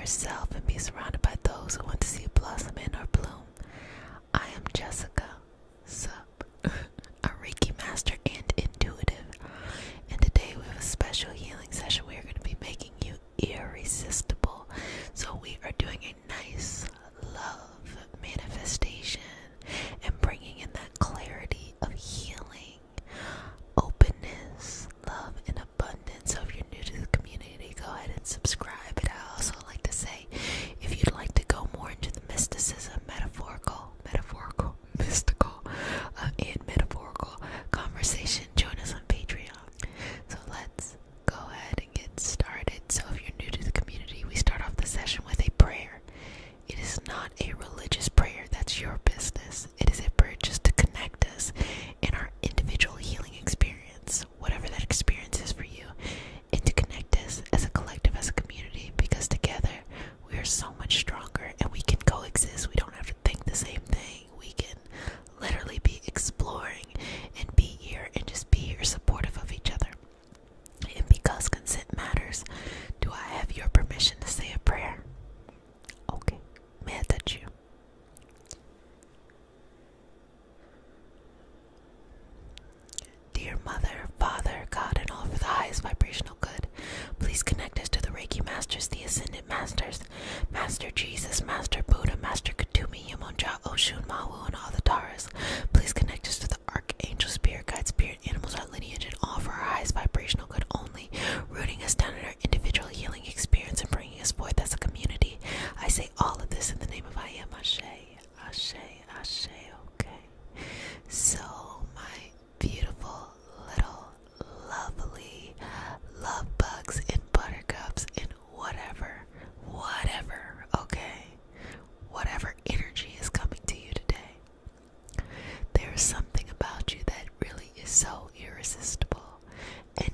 yourself and be surrounded by those who want to see you blossom in or bloom. I am Jessica, sup, a Reiki master and intuitive, and today we have a special healing session. We are going to be making you irresistible. So we are doing a nice love manifestation and bringing in that clarity of healing, openness, love, and abundance. So if you're new to the community, go ahead and subscribe. And I also like to say, if you'd like to go more into the mysticism, mystical, and metaphorical conversation, join us on Patreon. So let's go ahead and get started. So if you're new to the community, we start off the session with a prayer. It is not a religious prayer. That's your business. It is a prayer just to connect us in our individual healing experience, whatever that experience is for you, and to connect us as a collective, as a community, because together we are so much stronger and we can coexist. We don't have to think the same thing. We can literally be exploring and be here and just be here supportive of each other. And because consent matters, do I have your permission to say a prayer? Okay, may I touch you? Dear Mother, Father, God, and all for the highest vibrational good, please connect us to the Reiki Masters, the Ascended Masters, Master Jesus, Master Buddha, Master Katumi, Yamonja, Oshun, Mawu, and all the Taras. Please connect us to the Archangel, Spirit Guide, Spirit Animals, our lineage, and all for our highest vibrational good only, rooting us down in our individual healing experience and bringing us forth as a community. I say all of this in the name of I am Ashe, Ashe, Ashe, okay. So, my beautiful little lovely love bugs and buttercups and whatever, okay, whatever energy is coming to you today, there is something about you that really is so irresistible, and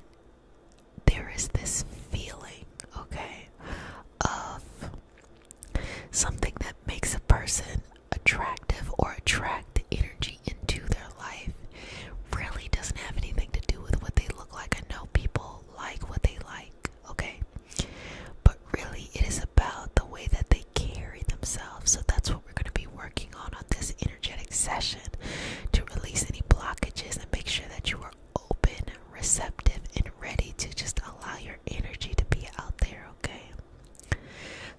there is this feeling, okay, of something that makes a person attractive or attract energy into their life. Really doesn't have anything to do with what they look like. I know people like what they like, okay? But really it is about the way that they carry themselves. So that's what we're going to be working on this energetic session, to release any blockages and make sure that you are open, receptive, and ready to just allow your energy to be out there, okay?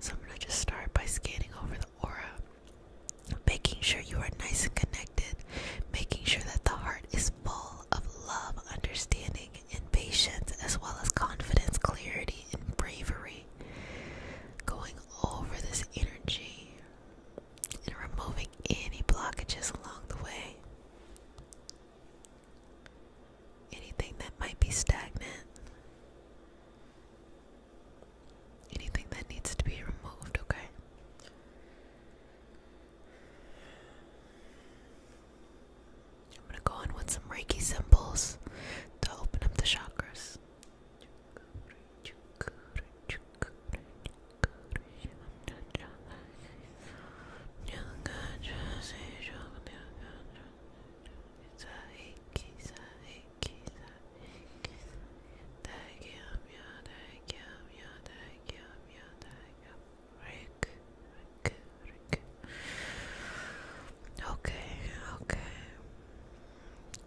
So I'm going to just start by scanning over the aura, making sure you are nice and connected, making sure that the heart is full of love, understanding, and patience, as well as confidence, clarity, and bravery. Going over this energy and removing any blockages along the way. Anything that might be stagnant. Anything that needs to be removed, okay? I'm going to go in with some Reiki symbols to open up the chakras.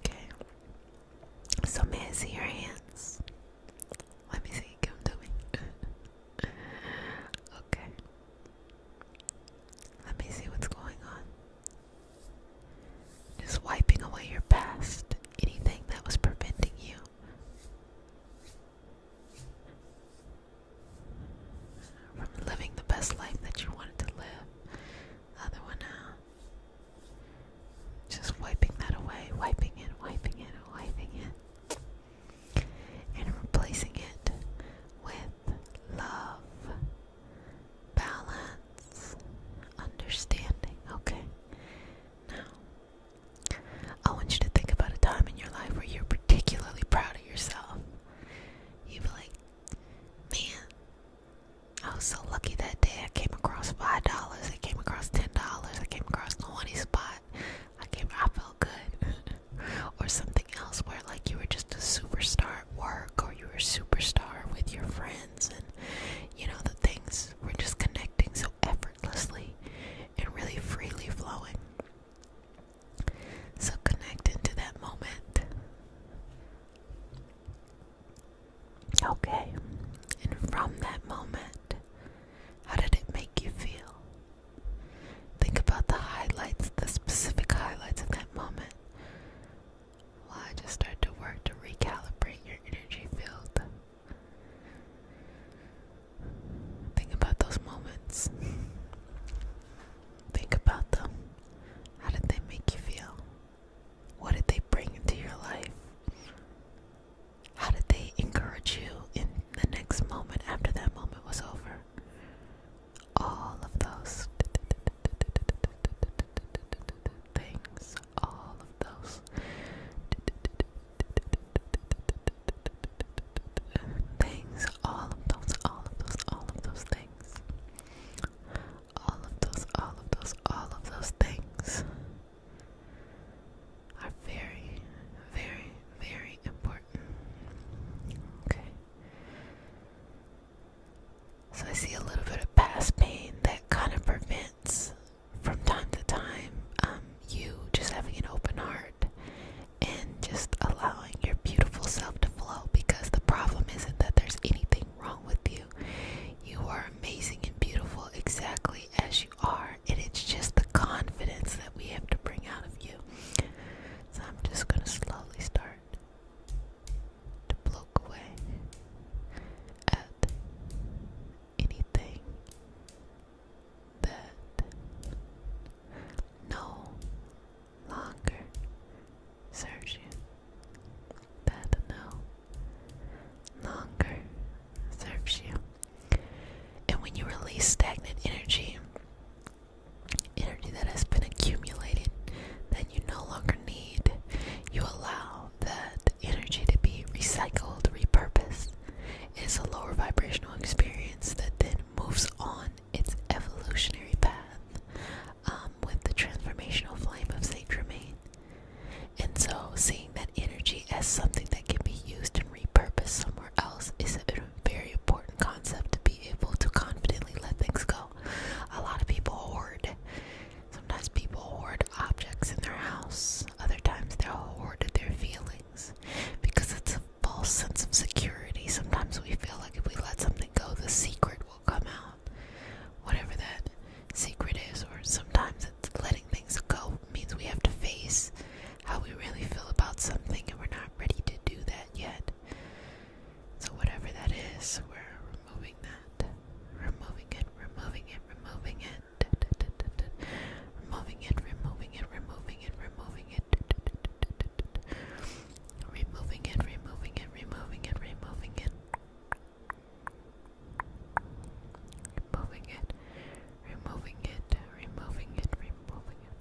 Okay. So may I see your hands? Let me see. Give them to me. Okay. Let me see what's going on. Just wiping away your past. Anything that was preventing you from living the best life that you wanted to live. Other one out. Just wiping that away. Wiping it, wiping it, wiping it. And replacing it with love, balance, understanding. Okay. Now, I want you to think about a time in your life where you're particularly proud of yourself. You'd be like, man, I was so lucky that day. I came across $5. I came across $10. I came across 20 spot. I felt good. Or something else where like you were just a superstar at work, or you were a superstar with your friends, and you know the things were just connected Okay. And from that moment, how did it make you feel? Think about the highlights, the specific highlights of that moment. While I just start to work to recalibrate your energy field. Think about those moments. Think about them. How did they make you feel? What did they bring into your life? How did they encourage you in the next moment after that moment was over? All of those things, all of those things, all of those, all of those, all of those things, all of those, all of those, all of those things are very, very, very important. Okay. So I see a little bit of past pain that kind of prevents from time to time you just having an open heart and just allowing your beautiful self to flow, because the problem isn't that there's anything wrong with you. You are amazing and beautiful exactly as you are, and it's just the confidence that we have to bring out of you. So I'm just going to slowly start to block away at anything that no longer serves you. That no longer serves you. And when you release stagnant energy, energy that has been accumulated that you no longer need, you allow that energy to be recycled, repurposed. It's a lower vibrational experience that then moves on its evolutionary path with the transformational flame of Saint Germain. And so seeing that energy as something that can be used and repurposed somewhere else is a very important concept to be able to confidently let things go. A lot of people hoard. Sometimes people hoard objects in their house. Other times they'll hoard their feelings because it's a false sense of security. Sometimes we feel like if we let something go, the secret will come out. Whatever that secret is, or sometimes it's letting things go means we have to face how we really feel about something, and we're not ready to do that yet. So whatever that is, we're removing that. Removing it, removing it, removing it. Removing it, removing it, removing it, removing it. Removing it, removing it, removing it, removing it. Removing it, removing it, removing it, removing it.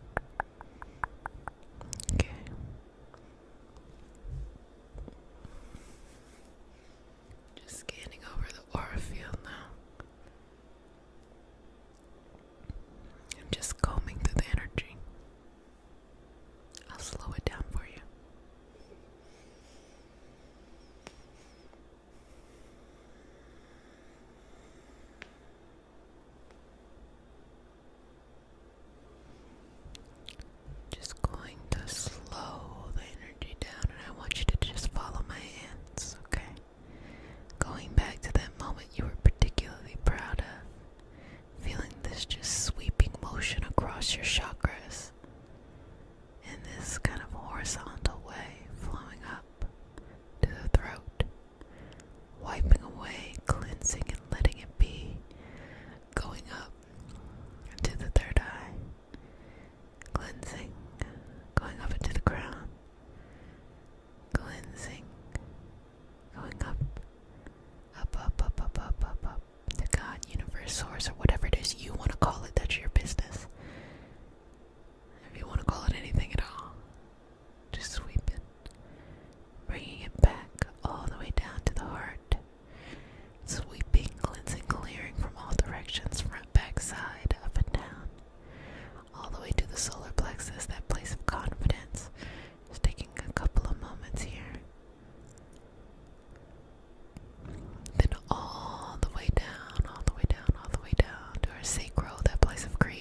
Okay. Just scanning over the aura field now. And just combing through the energy. I'll slow it down for you. Just going to slow the energy down, and I want you to just follow my hands, okay? Going back to that moment you were particularly proud of, feeling this just sweeping motion across your chakras in this kind of horizontal way, flowing up to the throat, wiping away, cleansing and letting it be, going up into the third eye, cleansing, going up into the crown, cleansing, going up, up, up, up, up, up, up, up, to God, universe, source, or whatever it is you want to call it. That's your business. If you want to call it anything at all, just sweep it, bringing it back all the way down to the heart, sweeping, cleansing, clearing from all directions, front, back, side, up and down, all the way to the solar plexus, that place of confidence. Just taking a couple of moments here. Then all the way down, all the way down, all the way down to our sacral, that place of creativity.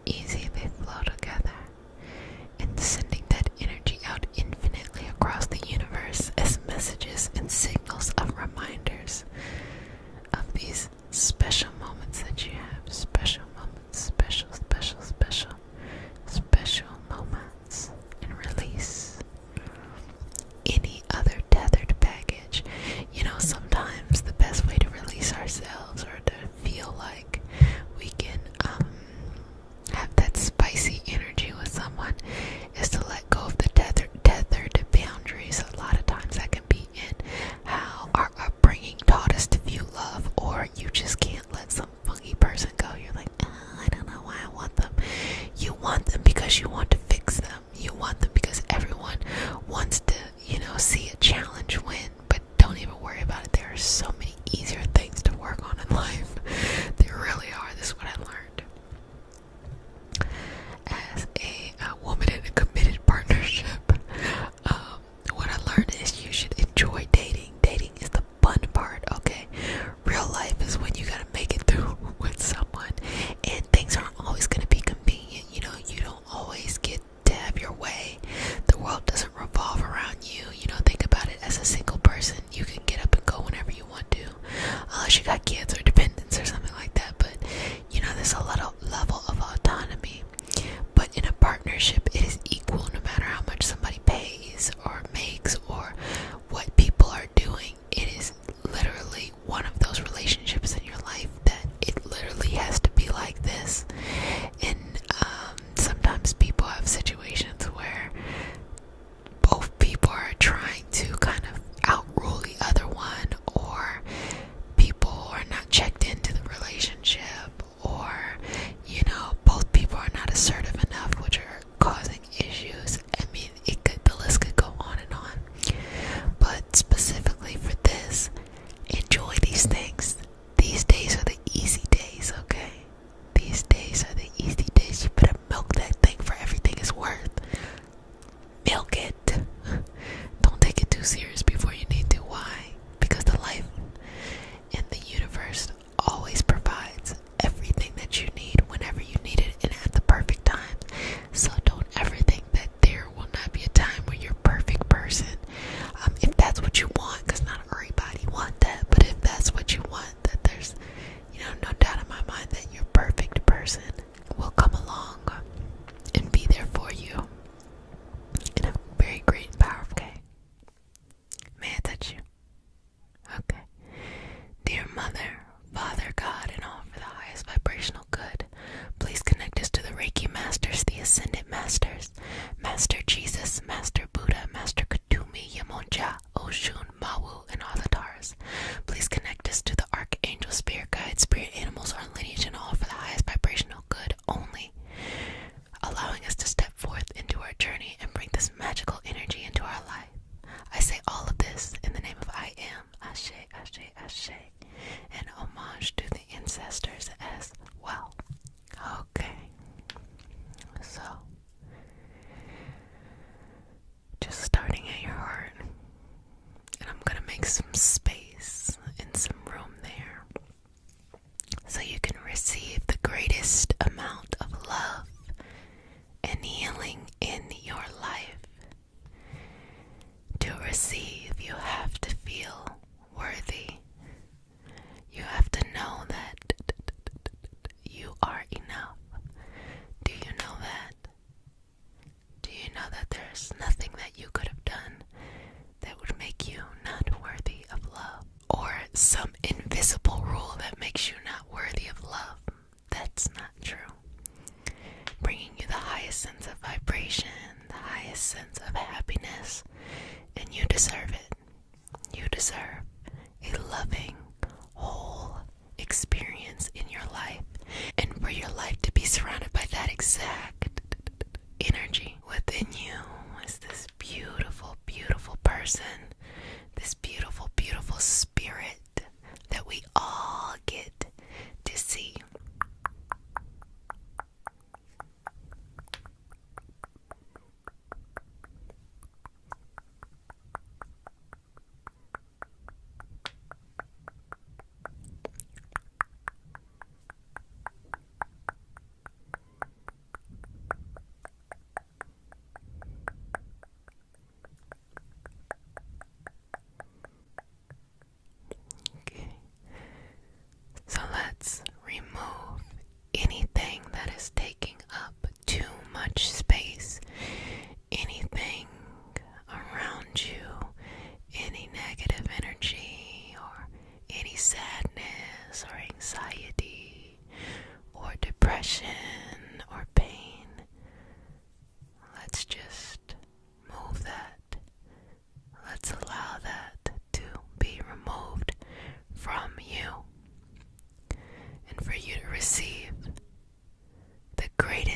easy they flow together, and sending that energy out infinitely across the universe as messages and signals of reminders of these special moments that you have. Special moments, special, special, special, special moments. And release any other tethered baggage. You know, sometimes the best way to release ourselves or to feel like we can have that spicy energy with someone is to let go of the tethered boundaries. A lot of times that can be in how our upbringing taught us to view love, or you just can't let some funky person go. You're like, I don't know why I want them. You want them because you want to fix them. You want them because everyone wants to, see a challenge win, but don't even worry about it. There are so many easier things to work on in life. There really are. This is what I learned as a woman in a committed partnership. What I learned is you should enjoy dating. Dating is the fun part, okay? Real life is when you gotta make it through with someone, and things aren't always gonna be convenient. You don't always get to have your way. The world doesn't revolve around you. Think about it. As a single person, you can get up and go whenever you want to, unless you got kids or dependents or something like that. But there's a level of autonomy. But in a partnership, it is equal no matter how much somebody pays or makes or what people are doing. It is literally one of those relationships in your life that it literally has to be like this. And sometimes people have situations where both people are trying to kind of outrule the other one, or people are not checked into the relationship, or both people are not assertive enough, which are causing issues. I mean, the list could go on and on. But specifically for this, enjoy these things. These days are the easy days, okay? These days are the easy days. You better milk that thing for everything it's worth. Milk it. Don't take it too serious before you need to. Why? Because the life and the universe always provides everything that you need whenever you need it and at the perfect time. So don't ever think that there will not be a time where you're a perfect person. If that's what you want, because not everybody want that, but if that's what you want, that there's no doubt in my mind that your perfect person will come along and be there for you in a very great and powerful way. May I touch you? Okay. Dear Mother, Father, God, and all for the highest vibrational good, please connect us to the Reiki Masters, the Ascended Masters, Master Jesus, Master Buddha, Master Kutumi, Yamonja, Oshun, Mawu, and all the Taras. Please connect us to the Archangel, Spirit Guides, Spirit Animals, our lineage, and all for the highest vibrational good only, allowing us to step forth into our journey and bring this magical energy into our life. I say all of this in the name of I Am, Ashe, Ashe, Ashe, and homage to the ancestors as well. Okay, so just starting at your heart, and I'm gonna make some space and some room there so you can receive the greatest amount of love and healing in your life. To receive, you have to feel worthy. You have to know that you are enough. Do you know that? Do you know that there's nothing that you could have done that would make you not worthy of love? Or some invisible rule that makes you not worthy of love? That's not true. Bringing you the highest sense of vibration, the highest sense of happiness, and you deserve it. You deserve a loving, whole experience in your life, and for your life to be surrounded by that exact energy within you is this beautiful, beautiful person, this beautiful, beautiful spirit that we all get to see.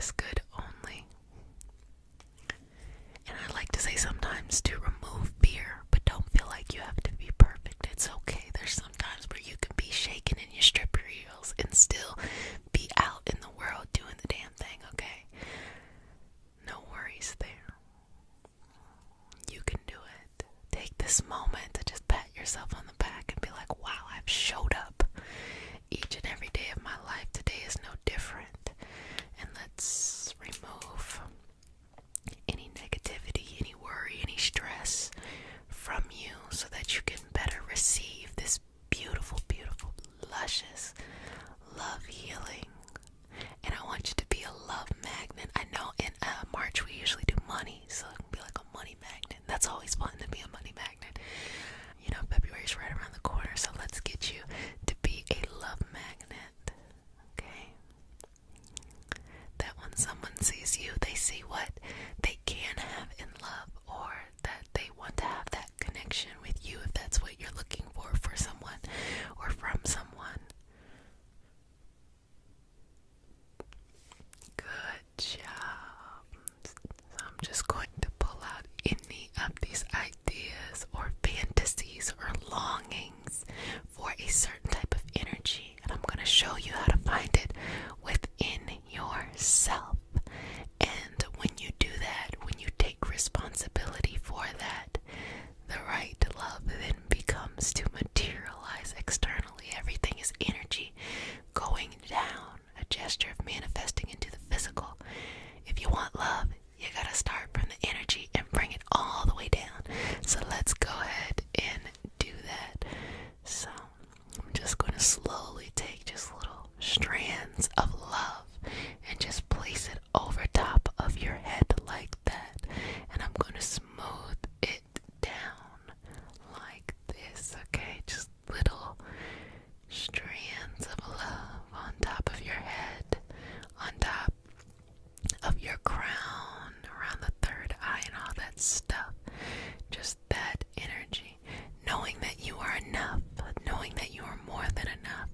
highest good only. And I like to say sometimes to remove fear, but don't feel like you have to be perfect. It's okay. There's sometimes where you can be shaken in your stripper heels and still be out in the world doing the damn thing, okay? No worries there. You can do it. Take this moment to just pat yourself on the back and be like, wow, I've showed up each and every day of my life. Today is no different. And let's remove any negativity, any worry, any stress from you so that you can better receive this beautiful, beautiful, luscious love healing. And I want you to be a love magnet. I know in March we usually do money, so it can be like a money magnet. That's always fun to be a money magnet. You know, February's right around the corner, so let's get you to be a love magnet. Okay? That when someone sees you, they see what they can have in love, or that they want to have that connection with you if that's what you're looking for someone or from someone. Good job. So I'm just going to pull out any of these ideas or fantasies or longings for a certain type of energy, and I'm going to show you how to find it within yourself. And when you do that, when you take responsibility for that, the right love then becomes to materialize externally. Everything is energy going down, a gesture of manifesting into the physical. If you want love, you gotta start from the energy and bring it all the way down. So let's go ahead and do that. So I'm just going to slowly take just little strands of love and just place it over top of your head like that. And I'm going to smooth it down like this, okay? Just little strands of love on top of your head, on top of your crown, around the third eye and all that stuff. Just that energy, knowing that you are enough, knowing that you are more than enough,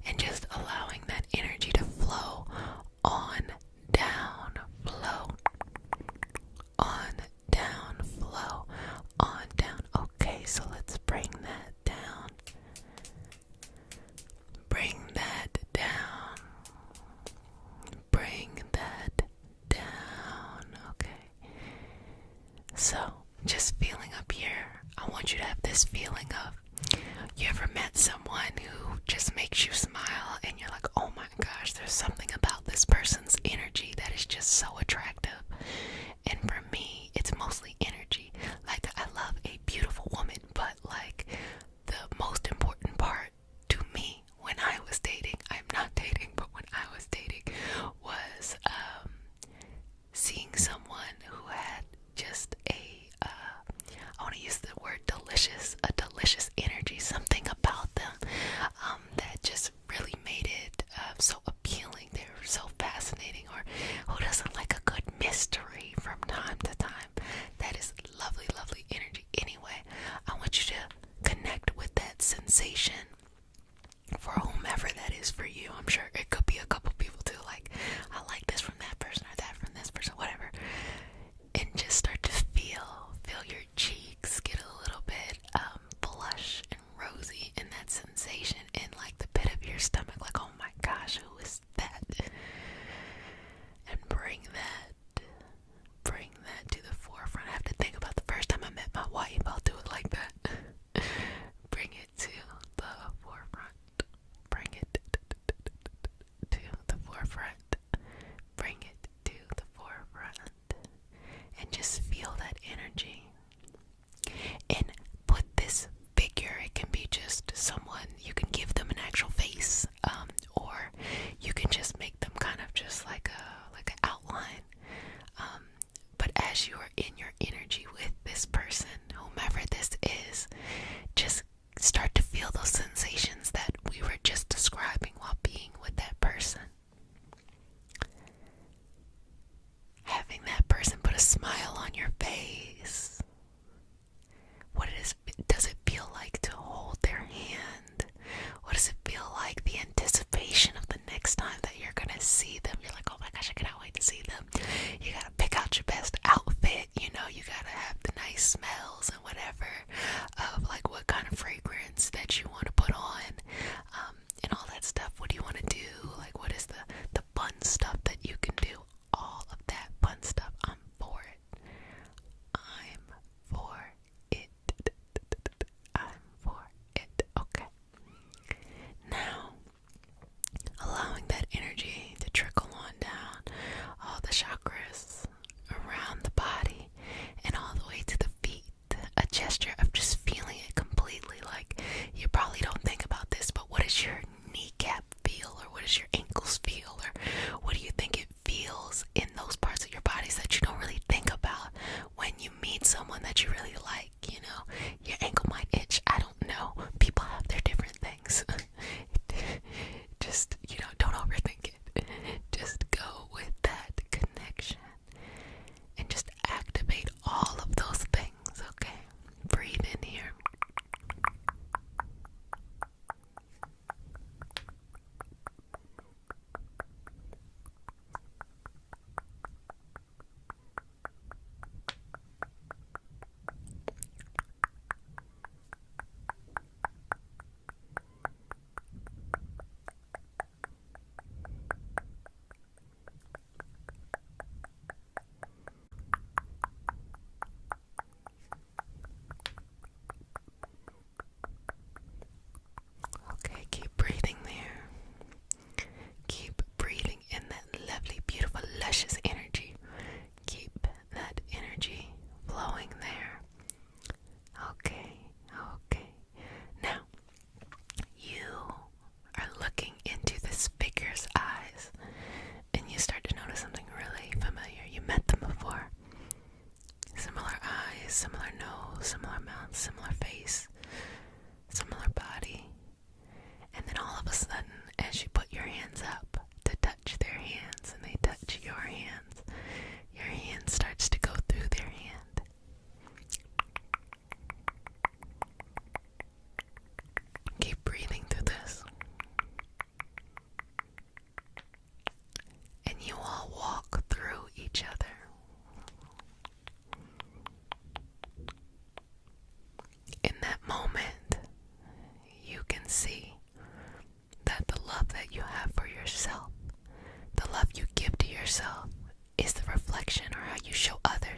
and just allowing that energy to flow on down, flow on down, flow on down. Okay, so let's bring that down. Bring that down. Bring that down. Okay. So, just feeling up here, I want you to have this feeling of, you ever met someone who just makes you smile and you're like, oh my gosh, there's something about this person's energy that is just so attractive. And for me, it's mostly energy. Like, I love a beautiful woman, but like the most important part to me when I was dating, I'm not dating, but when I was dating, was seeing someone who had just I want to use the word delicious, a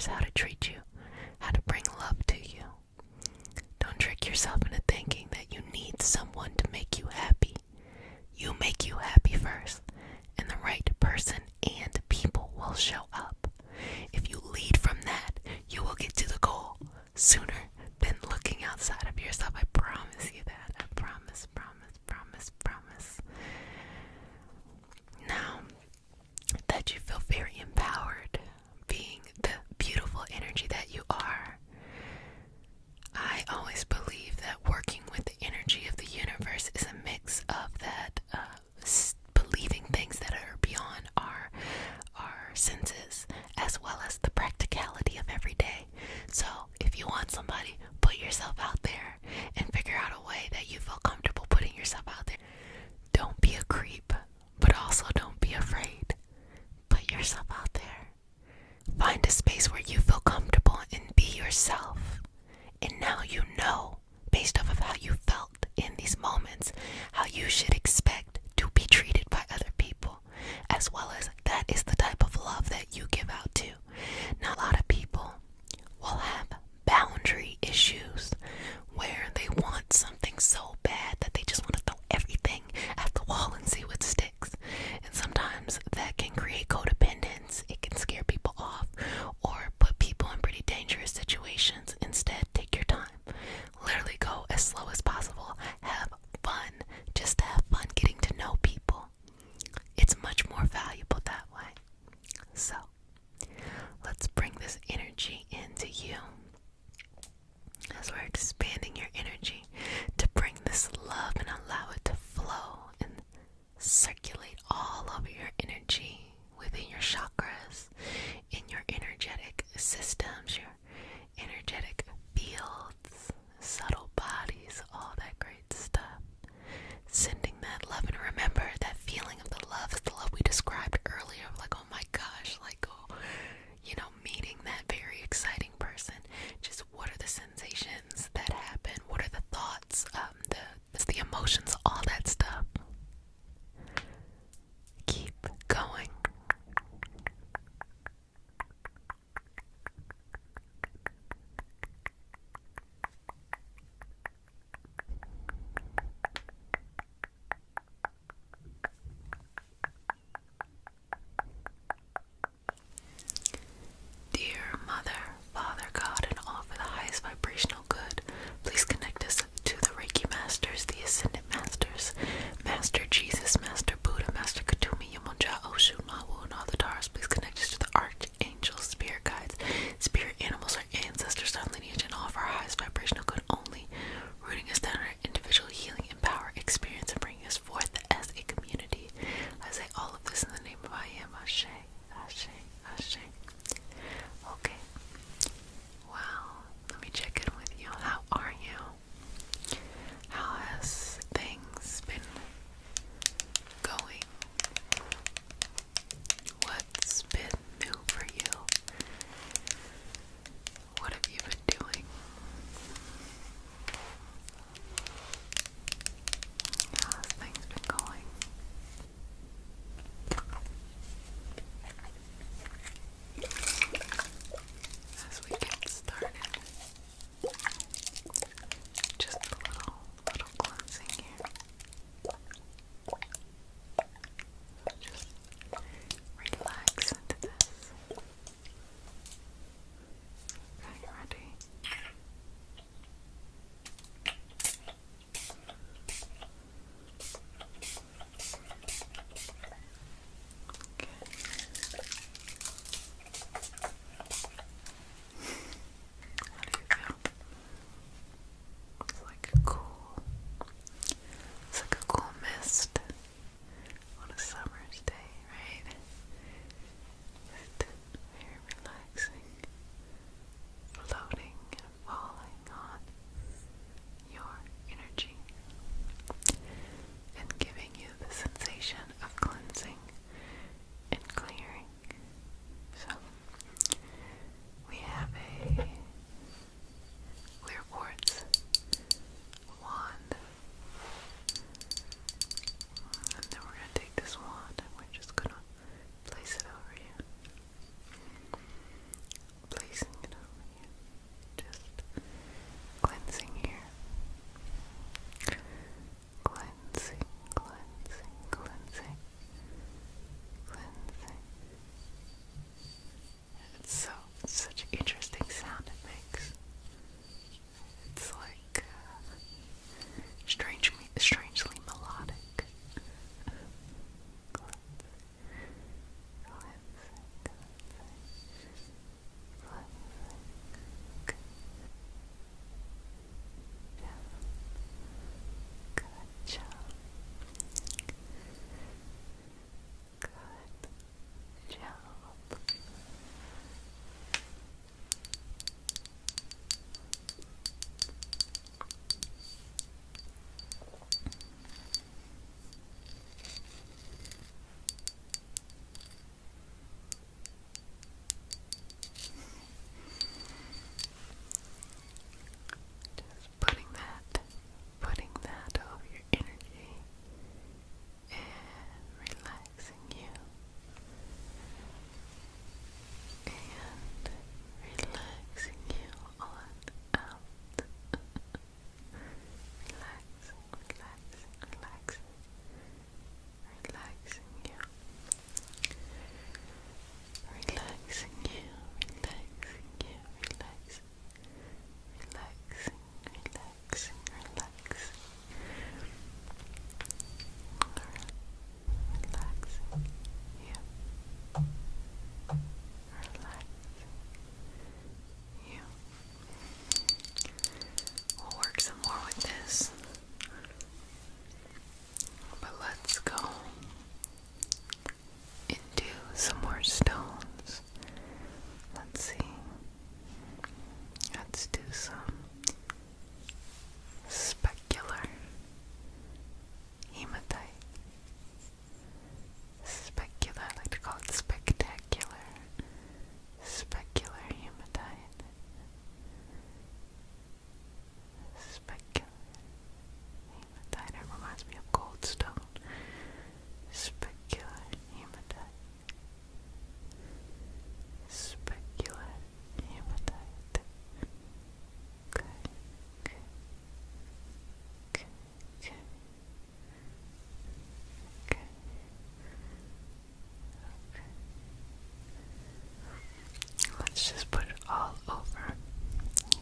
universe how to treat you, how to bring love to you. Don't trick yourself into thinking that you need someone to make you happy. You make you happy first, and the right person and people will show up. If you lead from that, you will get to the goal sooner than looking outside of yourself. I promise you that. I promise, promise, promise, promise. Now that you feel very empowered, being the beautiful energy that you are, I always believe that working with the energy of the universe is a mix of that believing things that are beyond our senses, as well as the practicality of every day. So if you want somebody, put yourself out there and figure out a way that you feel comfortable putting yourself out there. Don't be a creep, but also don't be afraid. Put yourself out there. Find a space where you feel comfortable and be yourself. And now you know, based off of how you felt in these moments, how you should expect to be treated by other people, as well as that is the type of love that you give out to. Now, a lot of people will have boundary issues where they want something so bad that they just want to throw everything at the wall and see what sticks. And sometimes that can create codependence. It can scare people off or put people in pretty dangerous situations. Instead, take your time. Literally go as slow as possible. Have fun. Just have fun getting to know people. It's much more valuable that way. So, let's bring this energy into you as we're expanding your energy to bring this love and allow it to flow and circulate all over your energy within your chakras, in your energetic systems, your energetic fields, subtle bodies, all that great stuff. Sending that love, and remember that feeling of the love is the love we described earlier, like, oh my gosh, like, oh, you know, meeting that very exciting person. Just what are the sensations that happen? What are the thoughts, the emotions, all that stuff. Keep going. Let's just put it all over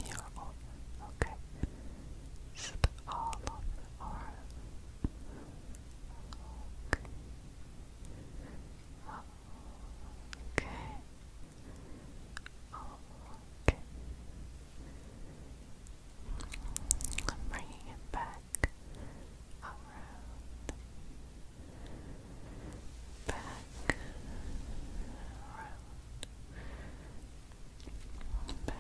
your aura. Okay. Just all over the aura. Okay. Okay. I'm bringing it back around, back, around, back,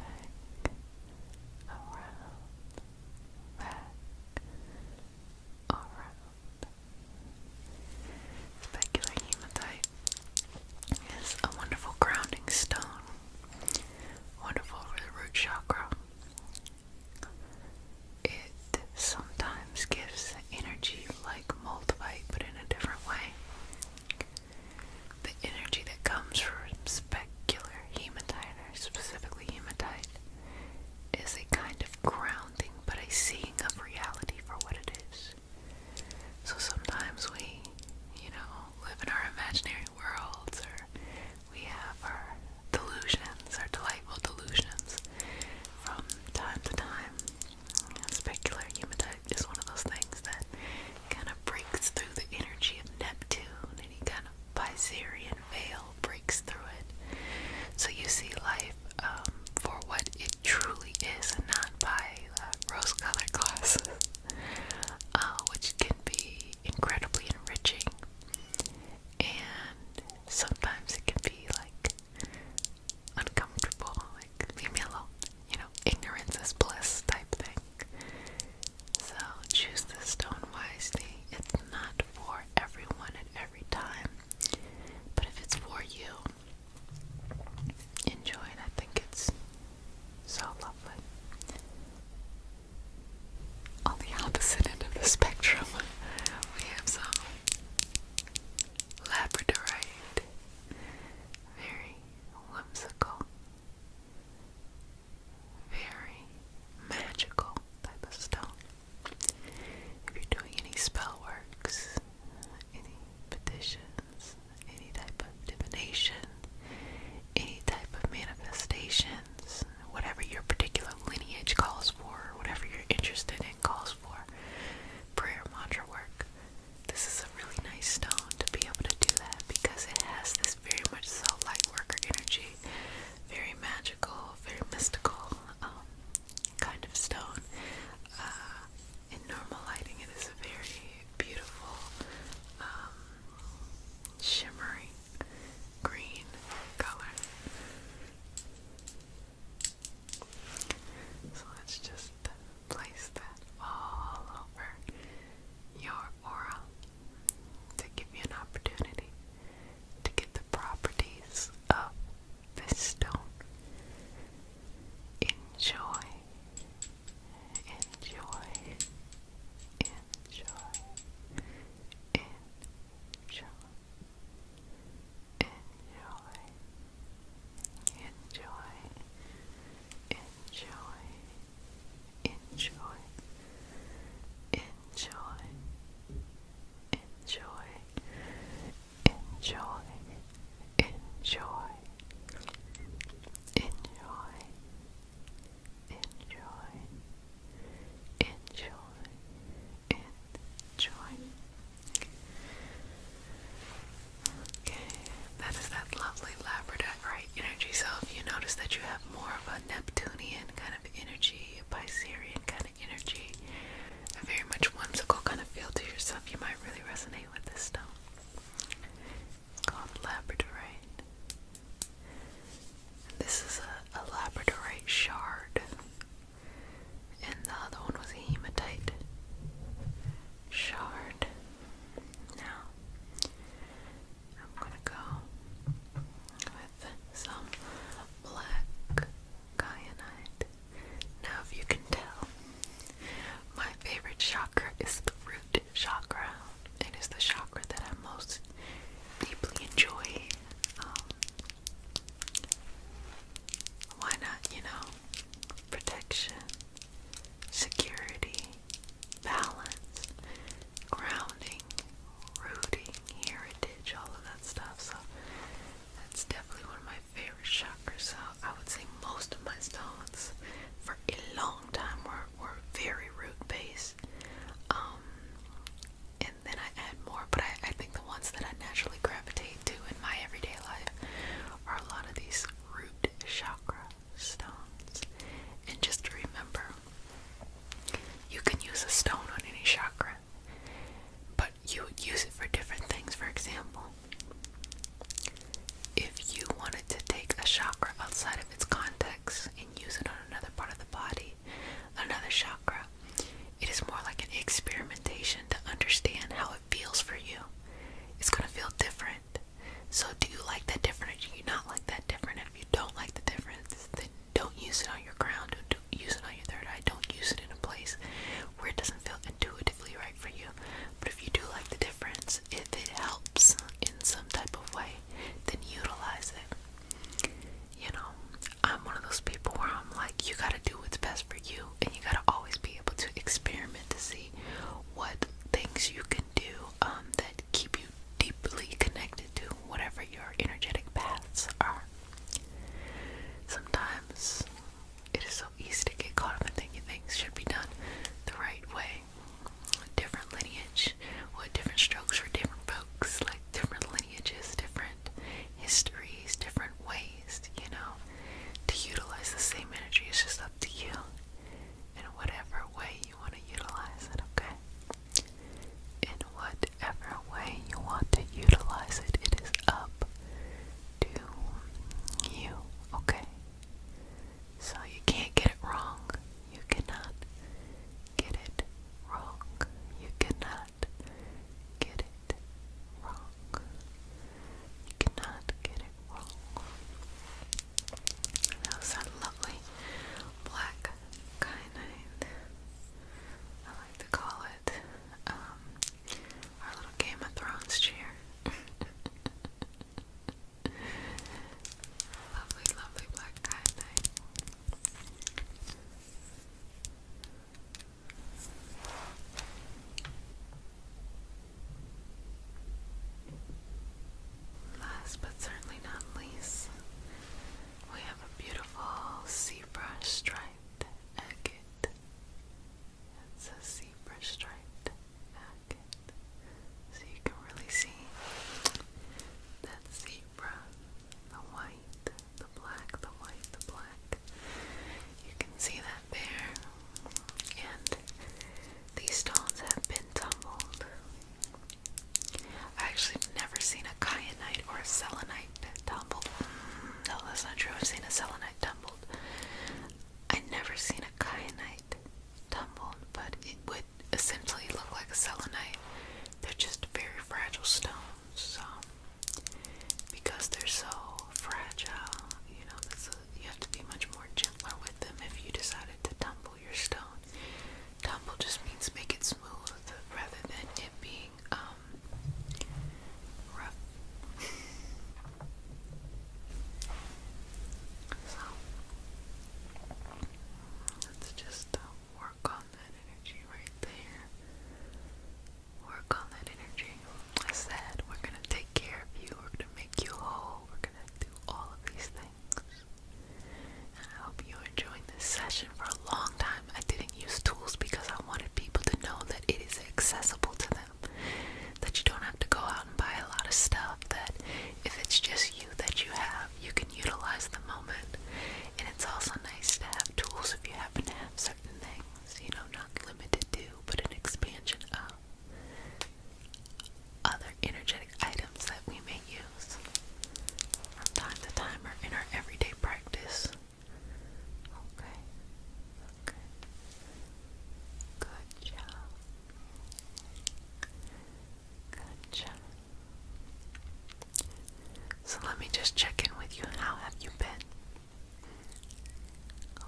just check in with you. How have you been?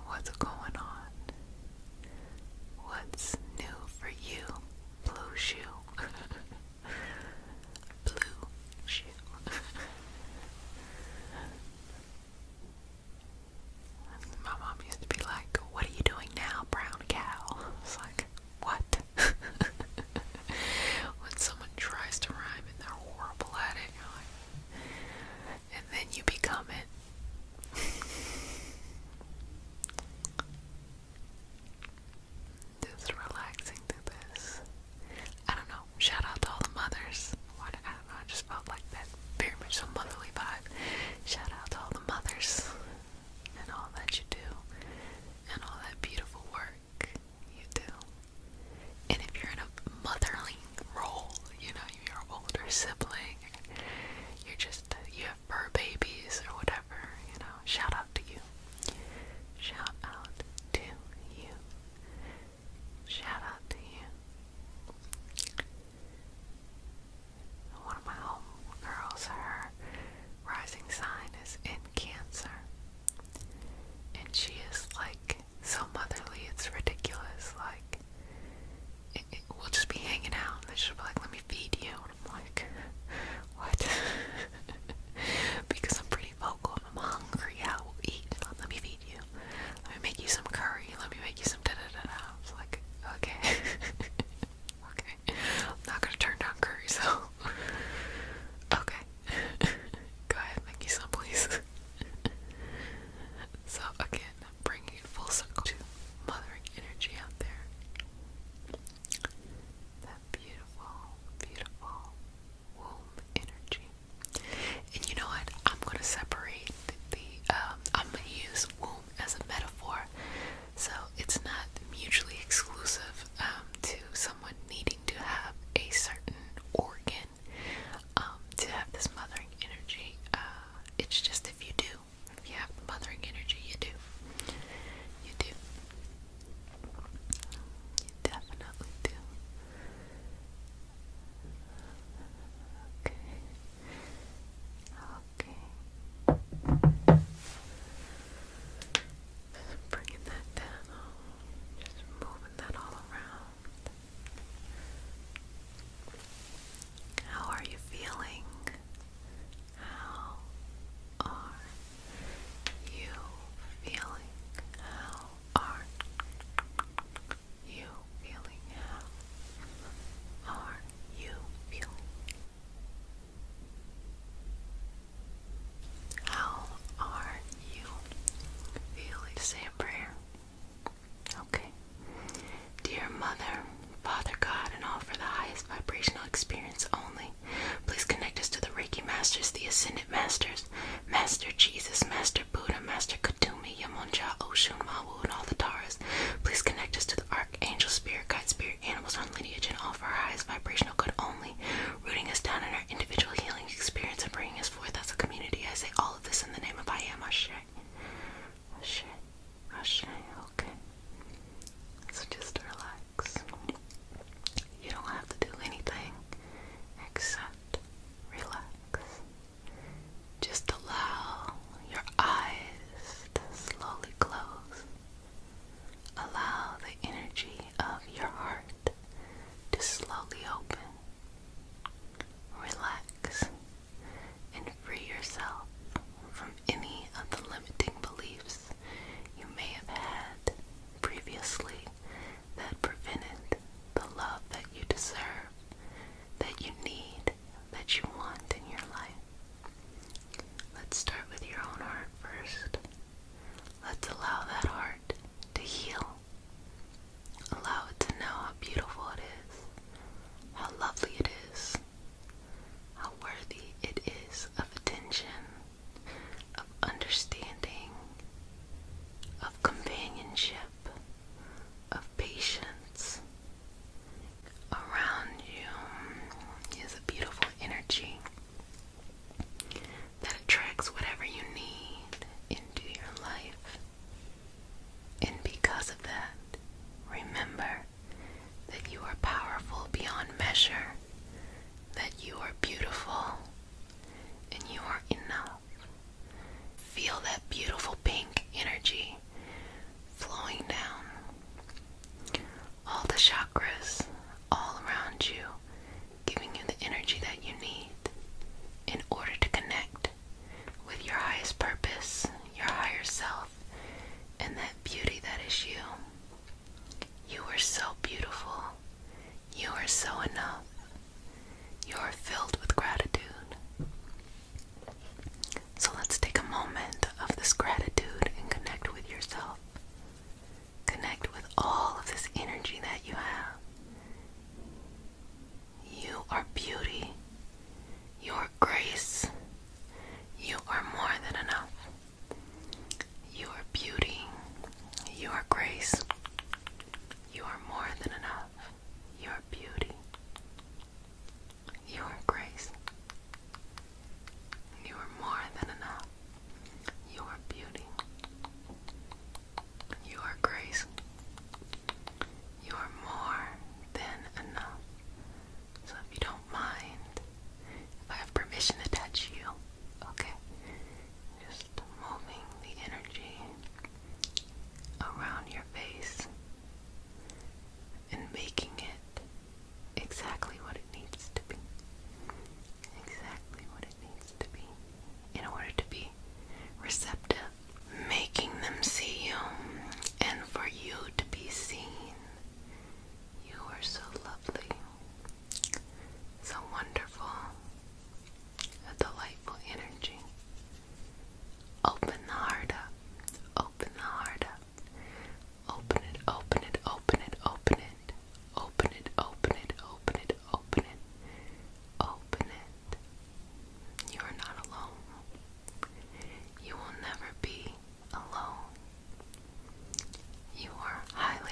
What's going on? What's new for you? Blue shoe. Blue shoe. My mom used to be like, what are you doing now, brown cow? It's like, what? When someone tries to rhyme and they're horrible at it, you're like, and then you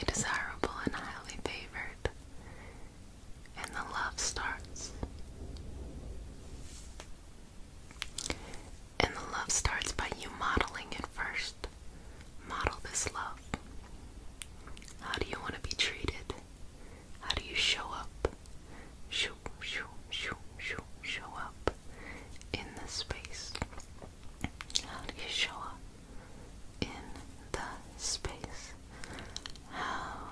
highly desirable and highly favored. And the love starts. And the love starts by you modeling it first. Model this love. How do you want to be treated? How do you show up? Show up in the space. How do you show up in the space? How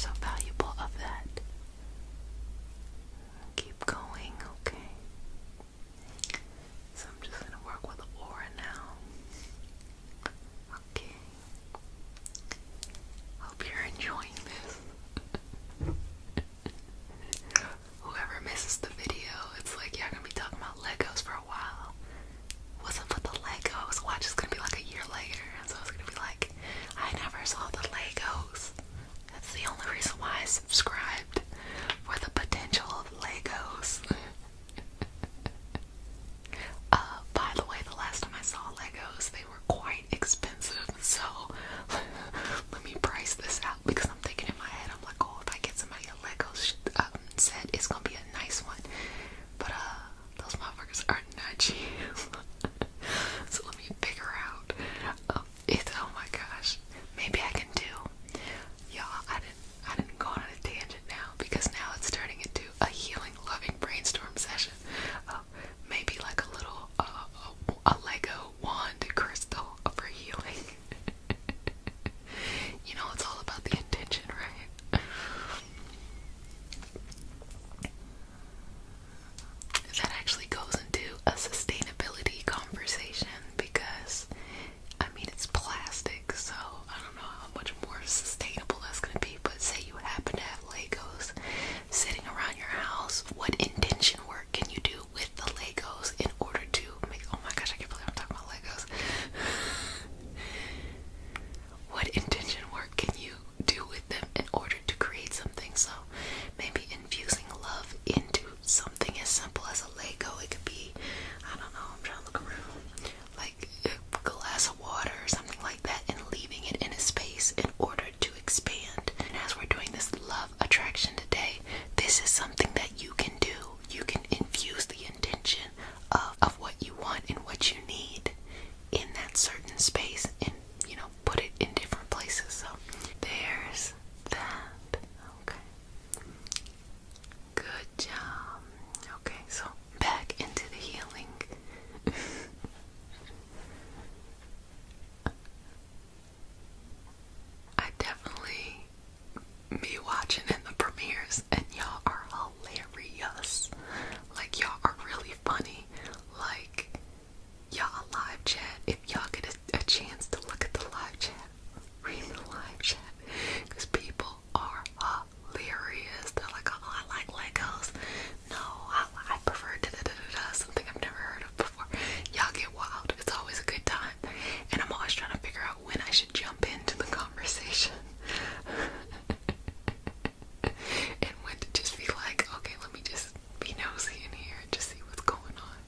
so valuable of that. Keep going, okay? So I'm just going to work with the aura now. Okay. Hope you're enjoying this. Whoever misses the video, it's like y'all gonna be talking about Legos for a while. What's up with the Legos? Watch, it's gonna be like a year later, and so it's gonna be like, I never saw the Legos. That's the only reason why I subscribed, for the potential of Legos. By the way, the last time I saw Legos, they were quite expensive, so let me price this out, because I'm thinking in my head, I'm like, oh, if I get somebody a Legos set, it's gonna be a nice one, but those motherfuckers are not cheap. So let me figure out, oh my gosh, maybe I can do, y'all, I didn't go on a tangent now, because now it's turning into a healing, loving brainstorm session. Maybe like a little, a Lego wand crystal for healing. You know, it's all about the intention, right? That actually goes into a sustainability conversation, because, I mean, it's plastic, so I don't know how much more sustainable that's going to be, but say you happen to have Legos sitting around your house, what intention work can you do with the Legos in order to make, oh my gosh, I can't believe I'm talking about Legos. What intention work can you do with them in order to create something? So maybe infusing love into something as simple as a Lego. It could be, I don't know, I'm trying to look around, like a glass of water or something like that, and leaving it in a space in order to expand. And as we're doing this love attraction today, this is something that you can do. You can infuse the intention of what you want and what you need in that certain space, and, you know, put it in different places. So there's that. Okay. Good job. Okay, so back into the healing. I definitely be watching in the premieres, and y'all are hilarious. Like, y'all are really funny. Like, y'all live chat, if y'all get a chance to look at the live chat, read the live chat, because people are hilarious. They're like, oh, I like Legos. No, I prefer da-da-da-da-da, something I've never heard of before. Y'all get wild. It's always a good time. And I'm always trying to figure out when I should jump into the conversation. And when to just be like, okay, let me just be nosy in here and just see what's going on.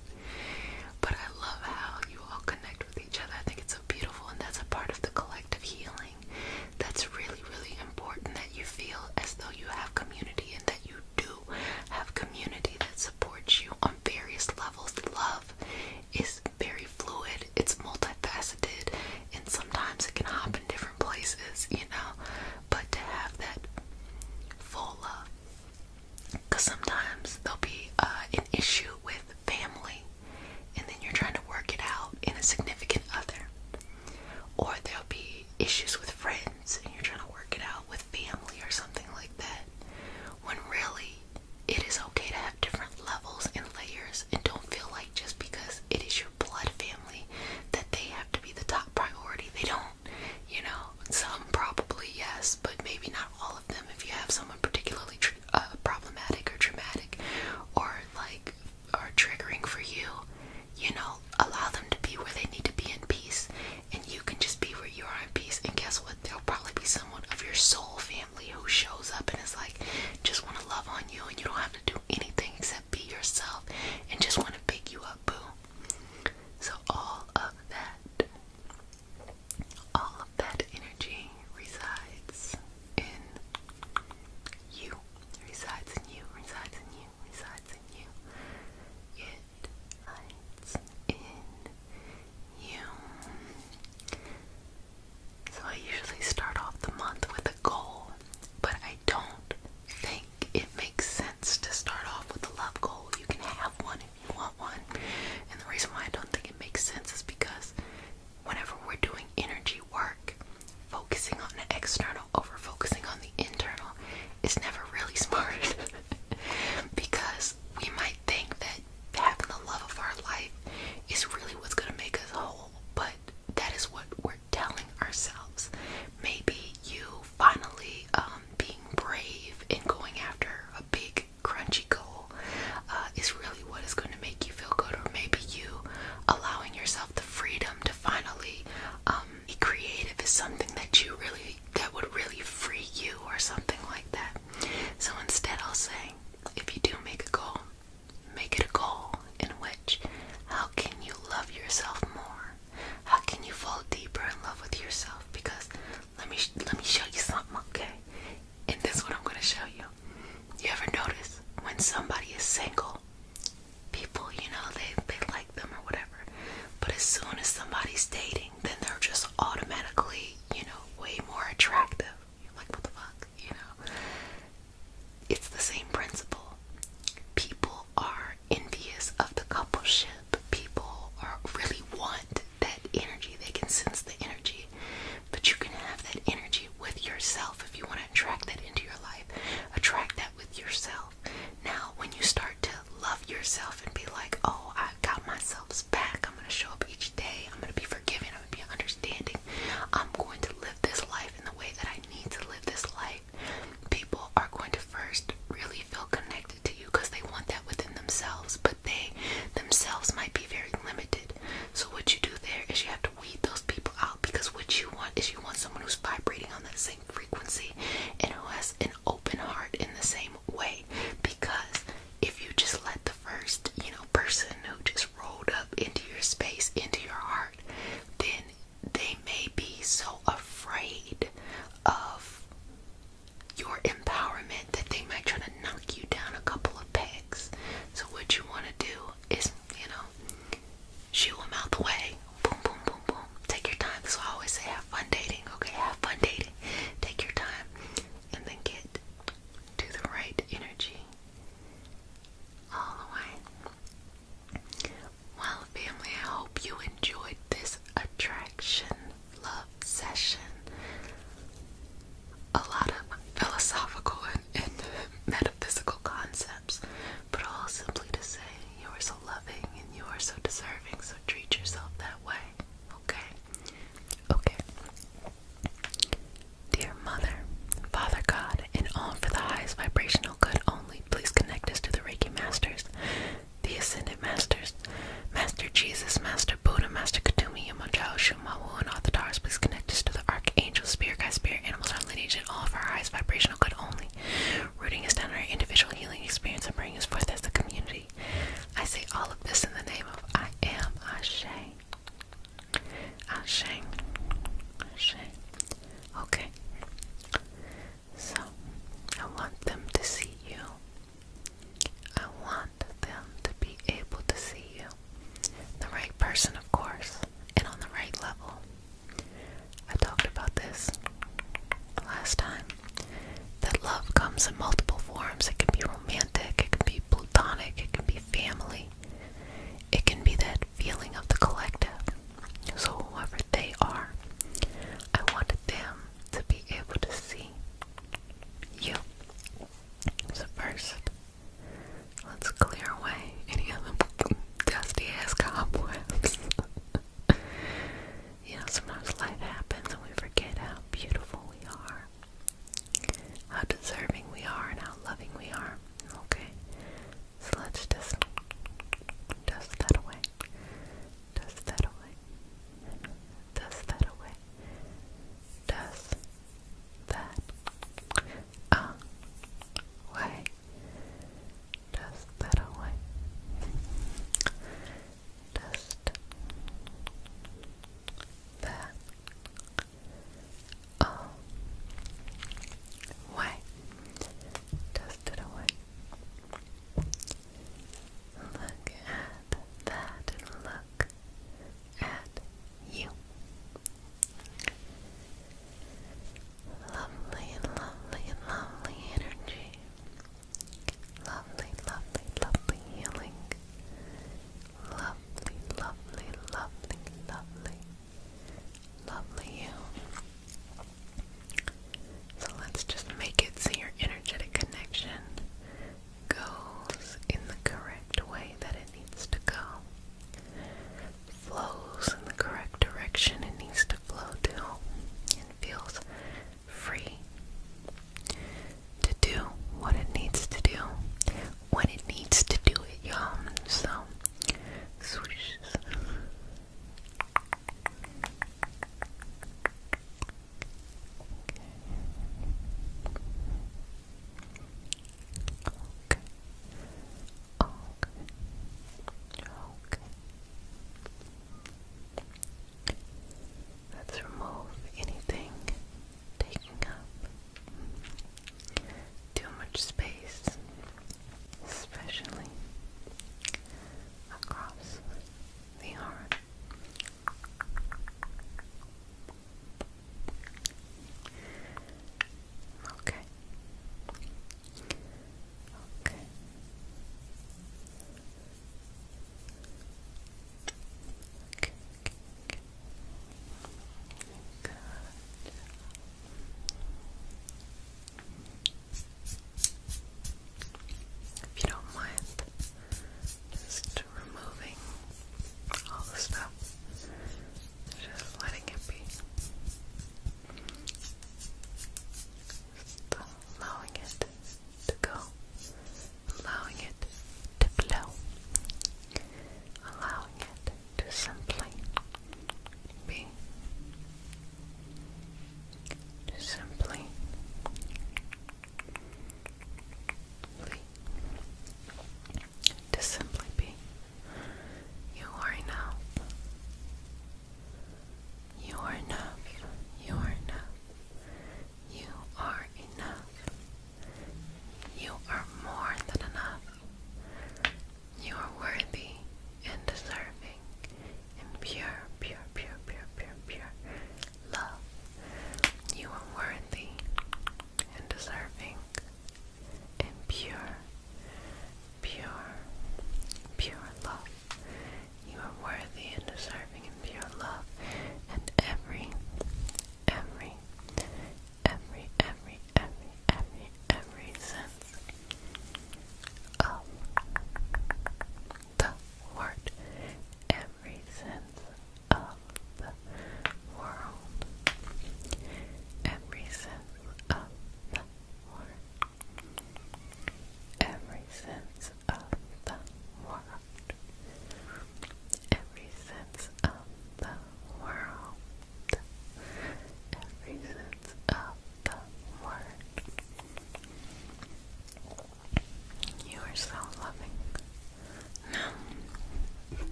But I love how you all connect with each other. I think it's so beautiful, and that's a part of the collective healing. That's really, really important, that you feel as though you have community, and that you do have community that supports you on various levels. Love is very fluid, it's multifaceted, and sometimes it can hop in different places, you know, but to have that full love, because sometimes there'll be an issue with family, and then you're trying to work it out in a significant other, or there'll be issues with friends and you're trying to work it out with family or something like that, when really it is okay to have different levels and layers, and don't feel like just because it is your blood family that they have to be the top priority. They don't, you know. Some probably yes, but maybe not all of them. If you have someone particularly problematic or traumatic, or like, or triggering for you, you know, allow them to be where they need to be in peace, and you can just be where you are in peace. And guess what? There'll probably be someone of your soul family who shows up and is like, just want to love on you, and you don't have to do anything except be yourself, and just want to pick you up, boo. So all of that energy resides in you, resides in you, resides in you, resides in you. It resides in you. So I usually start off the month with a goal, but I don't think somebody is single, people, they like them or whatever. But as soon as somebody's dating, then they're just automatically, way more attractive. You're like, what the fuck, It's the same principle. People are envious of the coupleship. People really want that energy. They can sense the energy. But you can have that energy with yourself if you want to attract that into your life. Attract that with yourself. Now, when you start to love yourself and be like, oh, I got myself's back. I'm going to show up each day. I'm going to be forgiving. I'm going to be understanding. I'm going to live this life in the way that I need to live this life. People are going to first really feel connected to you because they want that within themselves, but they themselves might be very limited. So what you do there is you have to weed those people out, because what you want is you want someone who's vibrating on that same frequency and who has an open heart in the same way. Because if you just let the first, person who just rolled up into your space, into your heart, then they may be so afraid of your empowerment that they might try to knock you down a couple of pegs. So what you want to do is, shoo them out the way. Boom, boom, boom, boom. Take your time. So I always say, have fun dating. Okay, have fun dating. Take your time. And then get to the right energy. All the way. Well, family, I hope you enjoyed this attraction love session. A lot of philosophical and metaphysical concepts, but all simply to say you are so loving and you are so deserving, so treat yourself that way. Okay. Dear Mother, Father God, and all for the highest vibrational good only, please connect us to the Reiki Masters, the Ascended Masters, Master Jesus, Master Buddha, Master Katumi, Yamajao, Shumawu, and all the Taras. Please connect us to the Archangel, Spirit Guide, Spirit Animals, our lineage, and all of our highest vibrational good only, rooting us down in our individual healing experience and bringing us forth as a community. I say all of this in the name of I am Ashe. Ashe. Ashe. Okay. So, I want them to see you. I want them to be able to see you. The right person, of course, and on the right level. I talked about this last time, that love comes in multiple forms. It can be romantic, it can be platonic, it can be family, it can be that feeling of the collective. So whoever they are, I wanted them to be able to see you. So first, let's clear away any of them dusty ass cobwebs. Sometimes life happens and we forget how beautiful we are, how deserving we are, and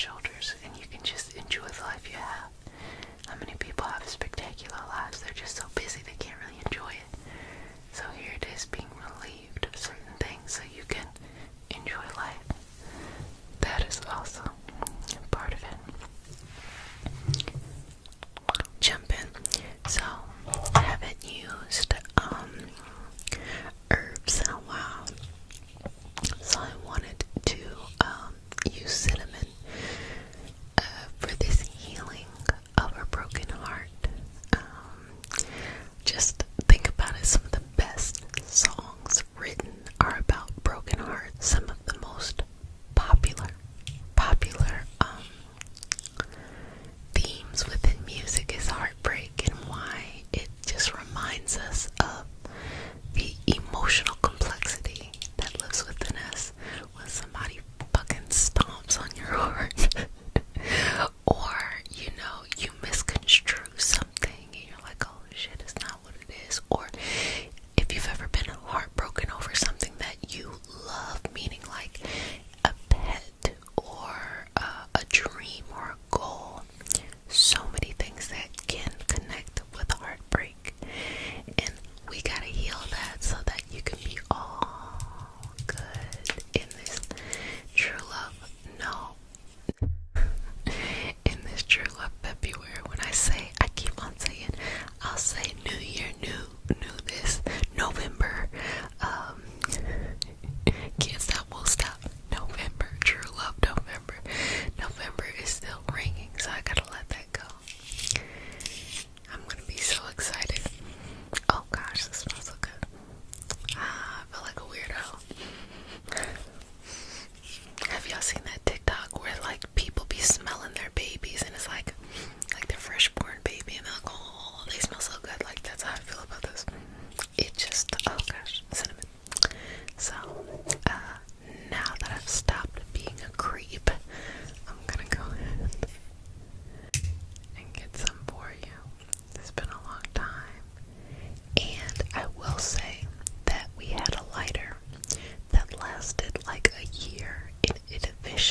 shoulders and you can just enjoy the life you have. How many people have spectacular lives? They're just so busy they can't really enjoy it. So here it is, being relieved of certain things so you can enjoy life. That is also part of it. Jump in. So I haven't used herbs in a while. So I wanted to use cinnamon for this healing of a broken heart. Just think about it. Some of the best songs written are about broken hearts. Some of the most popular themes within music is heartbreak, and why it just reminds us of the emotional complexity that lives within us when somebody fucking stomps on your heart. Or, you misconstrue something and you're like, oh shit, it's not what it is. Or if you've ever been heartbroken over something that you love, meaning like a pet or a dream or a goal, so many things that can connect with heartbreak. And we gotta heal that so that you can be all good in this true love. No. In this true love February, when I keep on saying, I'll say new year, new this, November, can't stop, won't stop, November, true love November. November is still ringing, so I gotta let that go. I'm gonna be so excited. Oh gosh, this smells so good. I feel like a weirdo. Have y'all seen that TikTok where like people be smelling their babies and it's like their freshborn baby and they're like, oh, they smell so good. Like, that's how I feel about this. It just, oh gosh, cinnamon. So, now that I've stopped being a creep, I'm gonna go ahead and get some for you. It's been a long time. And I will say that we had a lighter that lasted like a year. It officially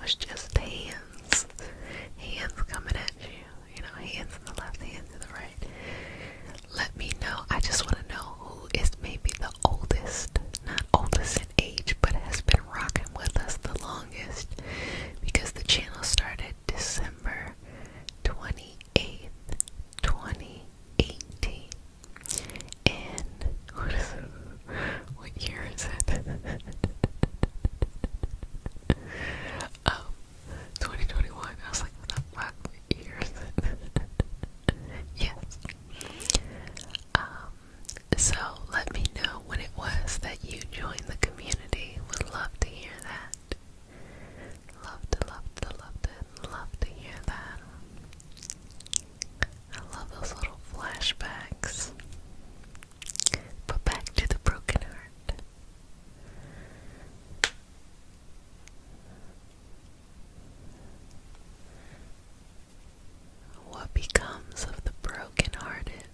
was just hands coming at you, hands to the left, hands to the right. Let me know. I just want to know who is maybe the oldest, not oldest in age, but has been rocking with us the longest, because the channel started December 28th, 2018. And what year is it? 2021. I was like, what the fuck? What year is it? Yes. So let me know when it was that you joined the community. Would love to hear that. Love to hear that. I love those little flashbacks. But back to the broken heart. What becomes of the broken-hearted?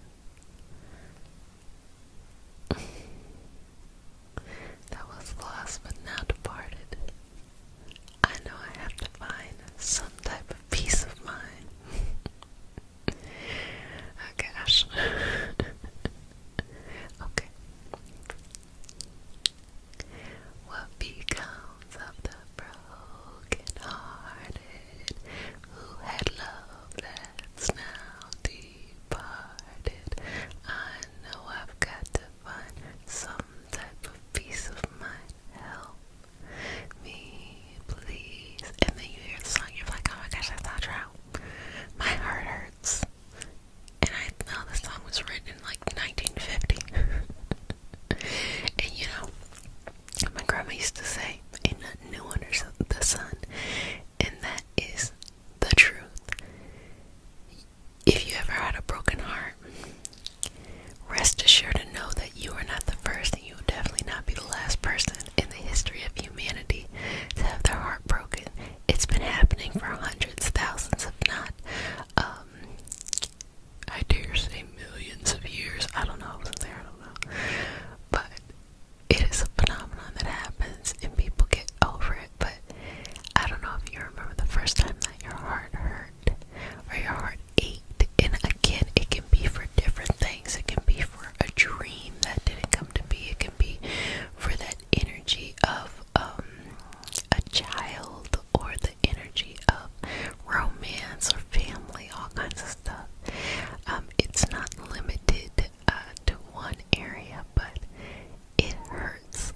That was lost but now departed. I know I have to find some type of peace of mind. Oh gosh. Okay. What becomes of the broken-hearted who had love that's now departed? I know I've got to find some type of peace of mind. Help me, please. And then you hear the song, you're like, oh my gosh, that's not true. My heart hurts. And I know the song was written in like 1950. And my grandma used to say, ain't nothing new under the sun. And that is the truth. If you ever had a broken heart, rest assured to know that you are not the first, and you will definitely not be the last person in the history of humanity to have their heart broken. It's been happening for hundreds, thousands, if not, I dare say millions of years. I don't know, I wasn't there, I don't know. But it is a phenomenon that happens and people get over it. But I don't know if you remember the first time that your heart hurt or your heart ached. And again, it can be for different things. It can be for a dream that didn't come to be. It can be for that energy of a child, or the energy of romance or family, all kinds of stuff. It's not limited to one area, but it hurts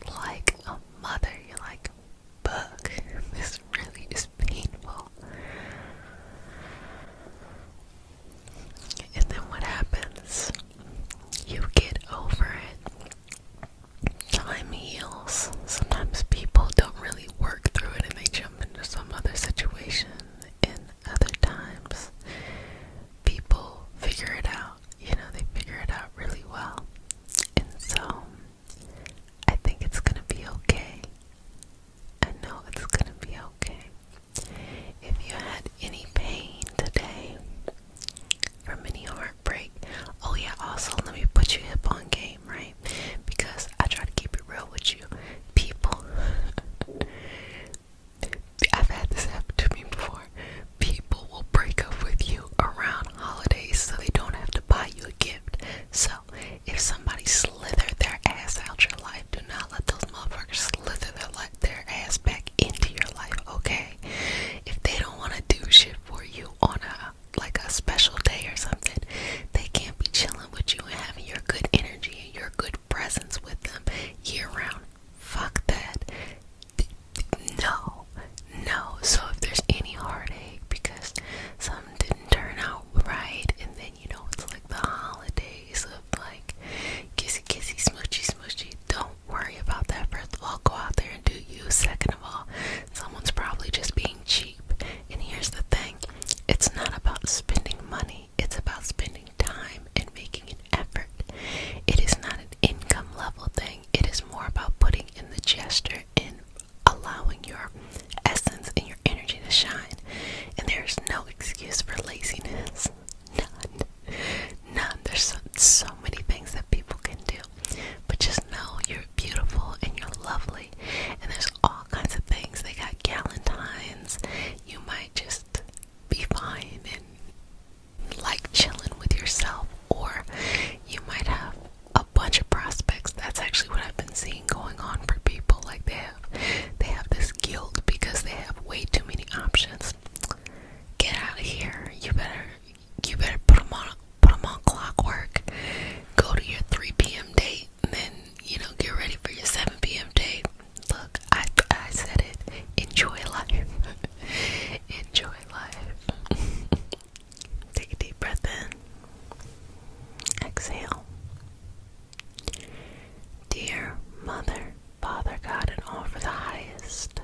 Mother, Father, God, and all for the highest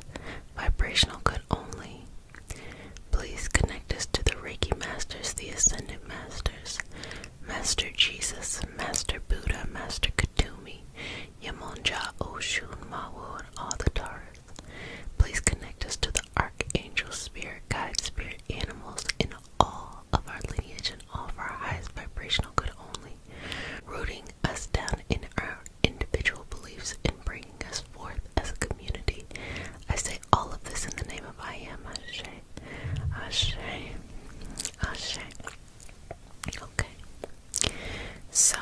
vibrational good only. Please connect us to the Reiki Masters, the Ascended Masters, Master Jesus, Master Buddha, Master Katumi, Yamonja, Oshun, Mawu, and all the Taurus. Please connect us to the Archangel, Spirit, Guide, Spirit, Animals, in all of our lineage and all of our highest vibrational good only, rooting us down in our individual beliefs and bringing us forth as a community. I say all of this in the name of I Am. Ashe, Ashe, Ashe. Okay, so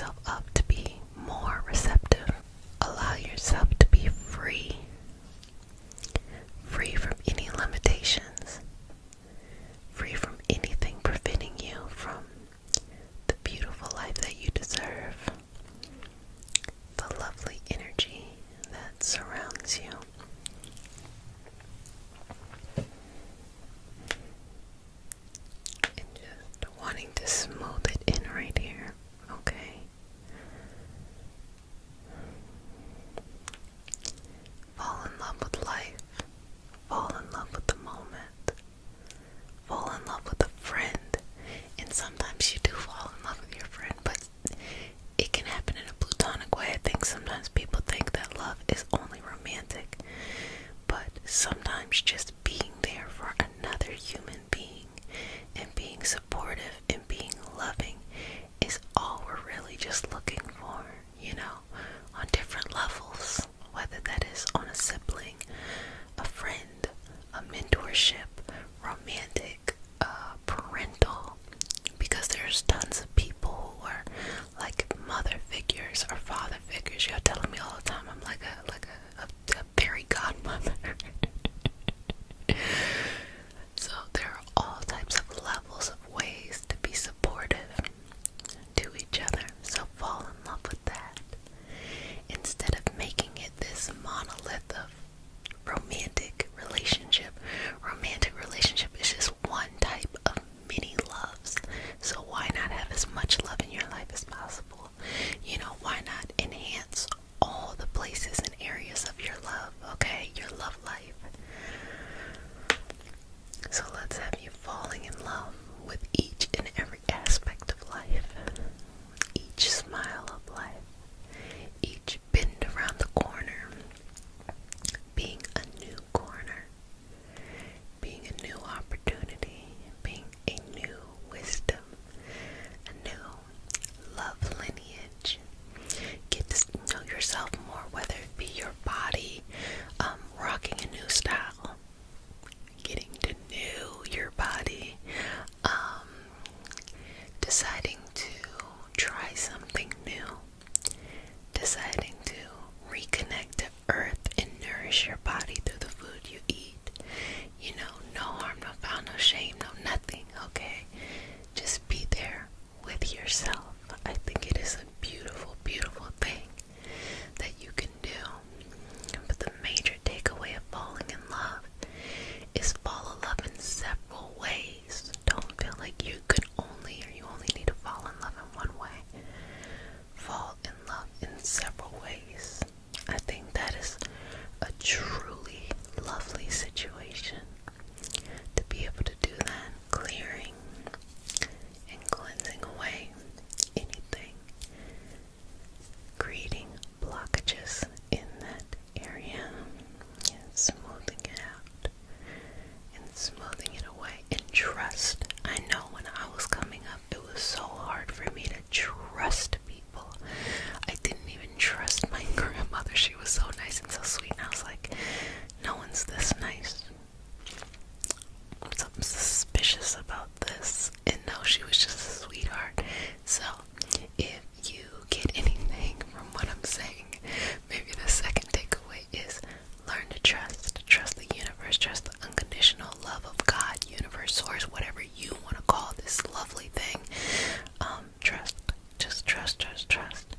yourself up to be more receptive. Allow yourself to be free. Free from any limitations. Free from anything preventing you from the beautiful life that you deserve. The lovely energy that surrounds you. And just wanting to smooth it in right here, okay? Fall in love with life. Fall in love with the moment. Fall in love with a friend. And sometimes you do fall in love with your friend, but it can happen in a platonic way. I think sometimes people think that love is only romantic, but sometimes just being there for another human being and being supportive and being loving is all we're really just looking for, you know, on different levels, whether that is on a sibling, a friend, a mentorship, romantic, parental, because there's tons of people who are like mother figures or father figures. You're telling me all the time I'm like a fairy godmother. So there are all types of levels of ways to be supportive to each other. So fall in love with that. Instead of making it this monolith of romantic relationship. Romantic relationship is just one type of many loves. So why not have as much love in your life as possible? You know, why not enhance all the places and areas of your love, okay? Your love life. So let's have you falling in love with each and every aspect of life. Each smile of life. Each bend around the corner. Being a new corner. Being a new opportunity. Being a new wisdom. A new love lineage. Get to know yourself more, whether it be your body, rocking a new style, getting to know your body, deciding to try something new, deciding to reconnect to earth and nourish your body through the food you eat. You know, no harm, no foul, no shame, no nothing, okay? Just be there with yourself. I think it is a beautiful, beautiful thing that you can do. But the major takeaway of falling in love is fall in love in several ways. Don't feel like you could only, or you only need to fall in love in one way. Fall in love in several ways. I think that is a truly lovely situation to be able to do that, clearing and cleansing away anything, creating blockages in that area and smoothing it out and smoothing it away. And trust. I know when I was coming up, it was so hard for me to trust people. I didn't even trust my grandmother. She was so nice and so sweet, and I was like, no one's this nice. Something suspicious about this. And no, she was just a sweetheart. So if you get anything from what I'm saying, maybe the second takeaway is learn to trust. Trust the universe. Trust the unconditional love of God, universe, source, whatever you want to call this lovely thing. Trust. Just trust.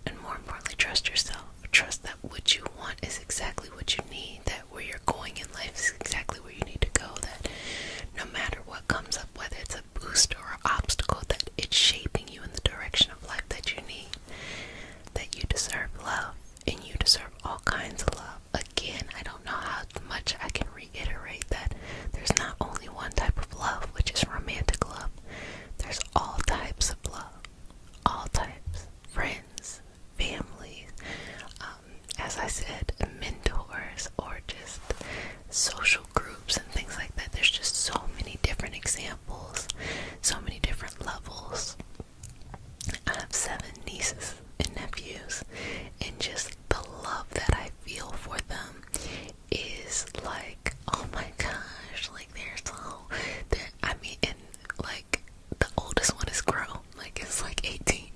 And more importantly, trust yourself. Trust that what you want is exactly what you need. That where you're going in life is exactly where you need to go. That no matter what comes up, whether it's a boost or an obstacle, that it's shaping you in the direction of life that you need. That you deserve love, and you deserve all kinds of love. Again, I don't know how much I can reiterate that there's not only one type of love, which is romantic love. There's all types of love. All types. Friends, families, as I said, mentors, or just social groups and things like that. There's just so many different examples, so many different levels. I have 7 nieces and nephews, and just the love that I feel for them is like, oh my gosh, like I mean, and like the oldest one is grown, like it's like 18,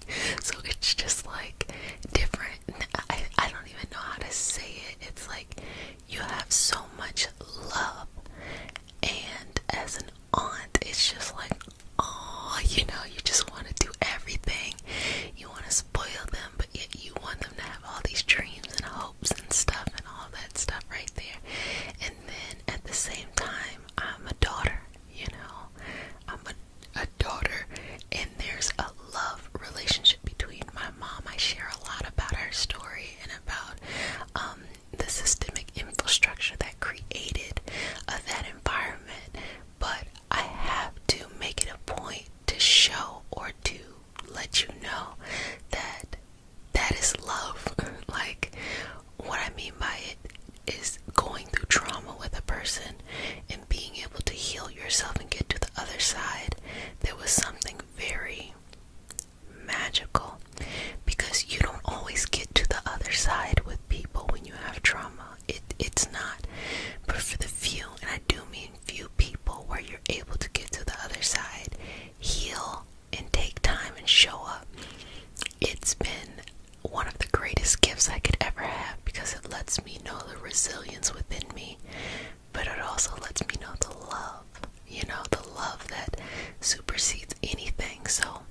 is going through trauma with a person and being able to heal yourself and get to the other side, there was something very magical, because you don't always get to the other side with people when you have trauma. It's not, but for the few, and I do mean few people, where you're able to get to the other side, heal, and take time and show up, it's been one of the greatest gifts I could ever have, because it lets me know the resilience within me, but it also lets me know the love, the love that supersedes anything. So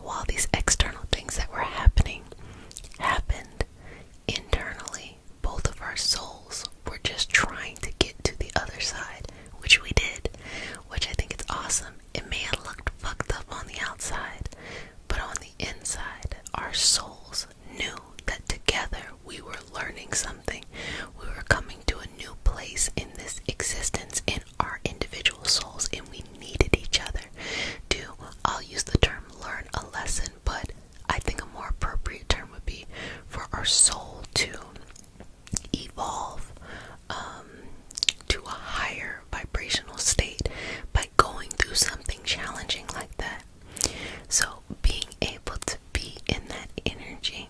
while these external things that were happened internally, both of our souls were just trying to get to the other side, which we did, which I think is awesome. It may have looked fucked up on the outside, but on the inside, our souls knew that together we were learning something. We were coming to a new place in this existence in our individual souls, and we needed each other to, I'll use the term learn a lesson, but I think a more appropriate term would be for our soul to evolve to a higher vibrational state by going through something challenging like that. So being able to be in that energy,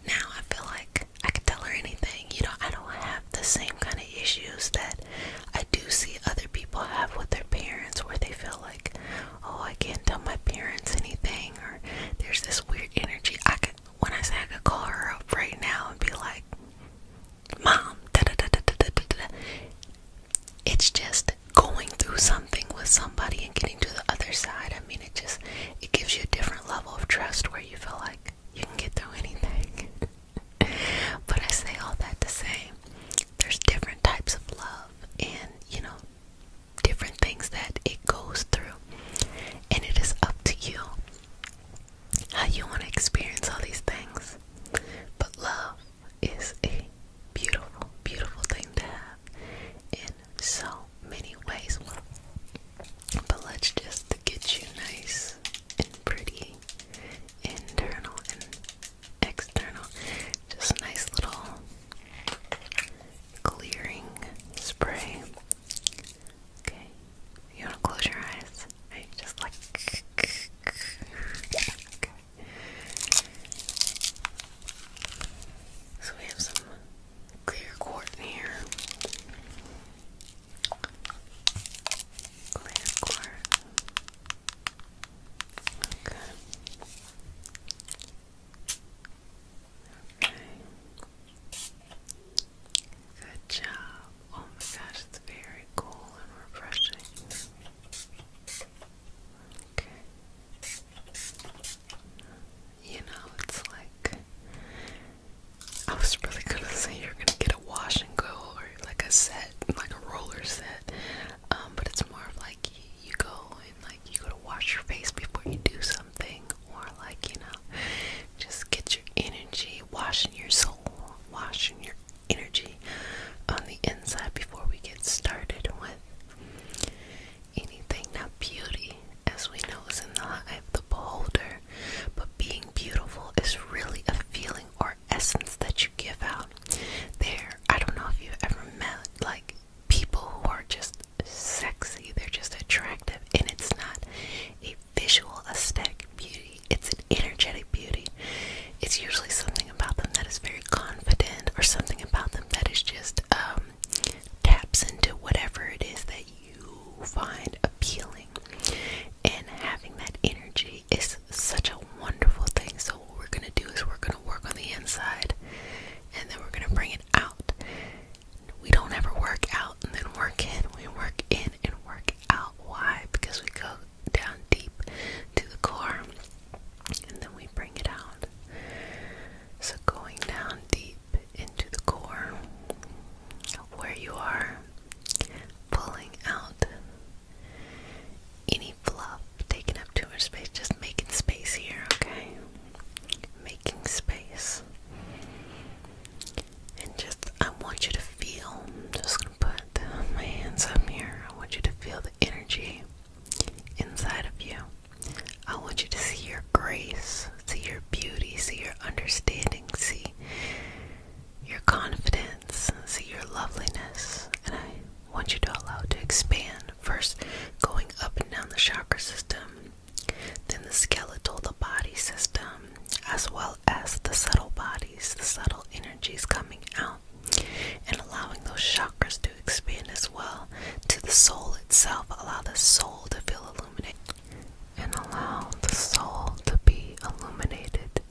now I feel like I could tell her anything. I don't have the same kind of issues that I do see other people have with their parents, where they feel like, oh, I can't tell my parents anything, or there's this weird energy. When I say I could call her up right now and be like, Mom, da-da-da-da-da-da-da. It's just going through something with somebody and getting to the other side. I mean, it gives you a different level of trust where you feel like you can get through anything. But I say all that to say, there's different types of love, and different things that it goes through, and it is up to you how you want to experience all these things. But love is a beautiful, beautiful thing to have in so many ways. But let's just get you nice and pretty, internal and external. Just nice little clearing spray. Okay, you want to close your eyes? Right? Just like okay. So we have some clear quartz in here. Clear quartz. Okay. Okay. Good job. Oh my gosh, it's very cool and refreshing. Okay. It's like, I was really gonna say you're gonna get a wash and go, or like a set, like a roller set, but it's more of like you go to wash your face before you do something, or like, just get your energy, washing your soul, washing your energy on the inside before we get started with anything. Now, beauty, as we know, is in the eye of the beholder, but being beautiful is really a feeling or essence that you give out. I don't know if you've ever met like people who are just sexy, they're just attractive, and it's not a visual aesthetic beauty, it's an energetic beauty. It's usually something about them that is very confident, or something about them that is just taps into whatever it is that you find appealing, and having that energy is such a wonderful thing. So what we're going to do is we're going to work on the inside, and then we're going to bring it out. We don't ever work out and then work in. We work in and work out. Why? Because we go down deep to the core, and then we bring it out. So going down deep into the core of where you are, pulling out as well as the subtle bodies, the subtle energies coming out, and allowing those chakras to expand as well to the soul itself. Allow the soul to feel illuminated and allow the soul to be illuminated,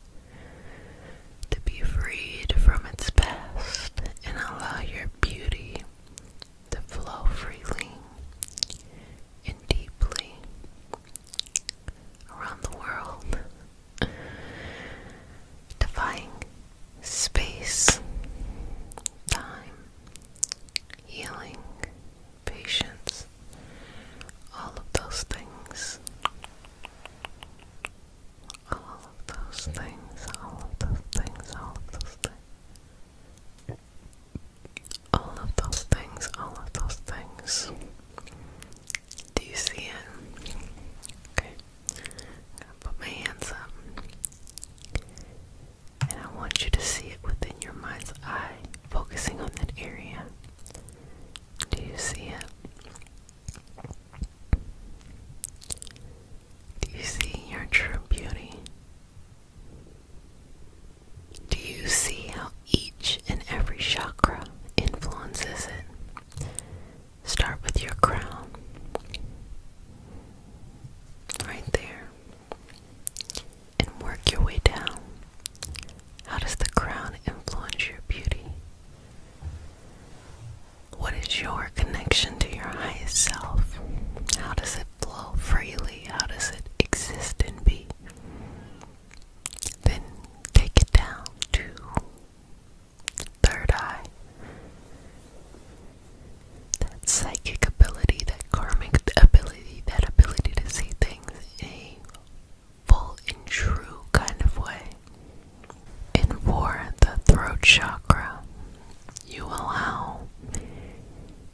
to be freed from its past, and allow your beauty to flow freely and deeply around the world, defying space, time, healing, patience, all of those things, all of those things, all of those things, all of those things, all of those things, all of those things. Do you see it? Okay. I'm gonna put my hands up. And I want you to see it within your mind's eye, focusing on that area. Do you see it? Do you see your true beauty? Do you see how each and every chakra influences it? Start with your crown. Right there. And work your way down. How does the crown influence your beauty? What is your connection to your highest self? How does it flow freely? How does it exist and be? Then take it down to the third eye. That psychic ability, that karmic ability, that ability to see things in a full and true kind of way. And for the throat chakra, you allow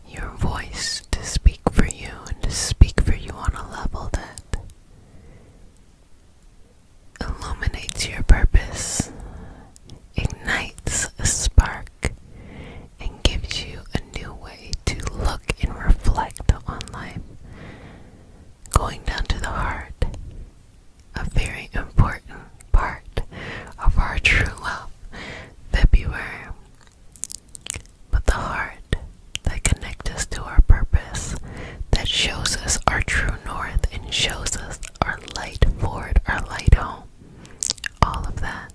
your voice to speak for you and to speak for you on a level that illuminates your purpose, ignites a spark, and gives you a new way to look and reflect on life. Going down to the heart, a very important part of our true love, February. But the heart that connects us to our purpose, that shows us our true north and shows us our light forward, our light home. All of that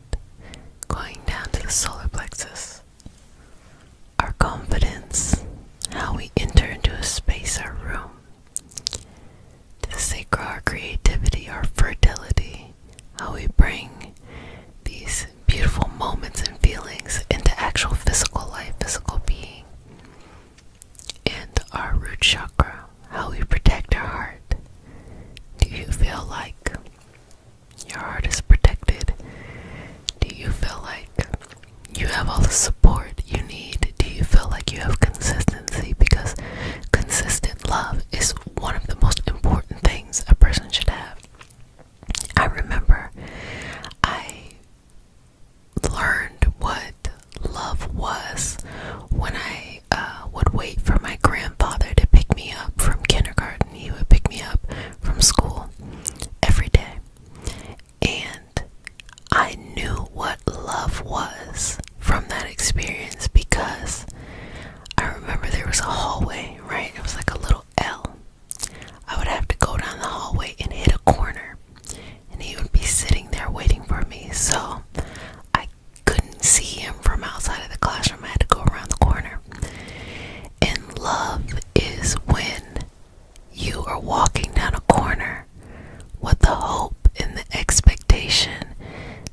going down to the solar plexus. Our confidence, how we enter into a space or room. To the sacral, our creativity, our fertility, how we bring these beautiful moments and feelings into actual physical life, physical being. And our root chakra, how we protect our heart. Do you feel like your heart is protected? Do you feel like you have all the support you need? Do you feel like you have consistency? Because consistent love is one of the most important things a person should have. I remember I learned what love was when I would wait for my grandfather to pick me up from kindergarten. He would pick me up from school every day. And I knew what love was from that experience because I remember there was a hallway, right? It was like a little L. I would have to go down the hallway and hit a corner, and he would be sitting there waiting for me. So I couldn't see him from outside of the classroom. I had to go around the corner. And love is when you are walking down a corner with the hope and the expectation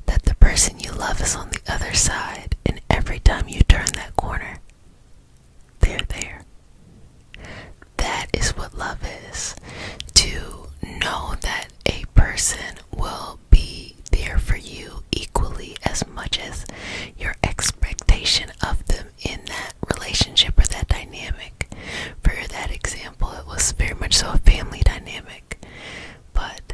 that the person you love is on the other side, and every time you turn that corner, they're there. That is what love is. To know that a person will be there for you equally as much as your expectation of them in that relationship or that dynamic. For that example, it was very much so a family dynamic. But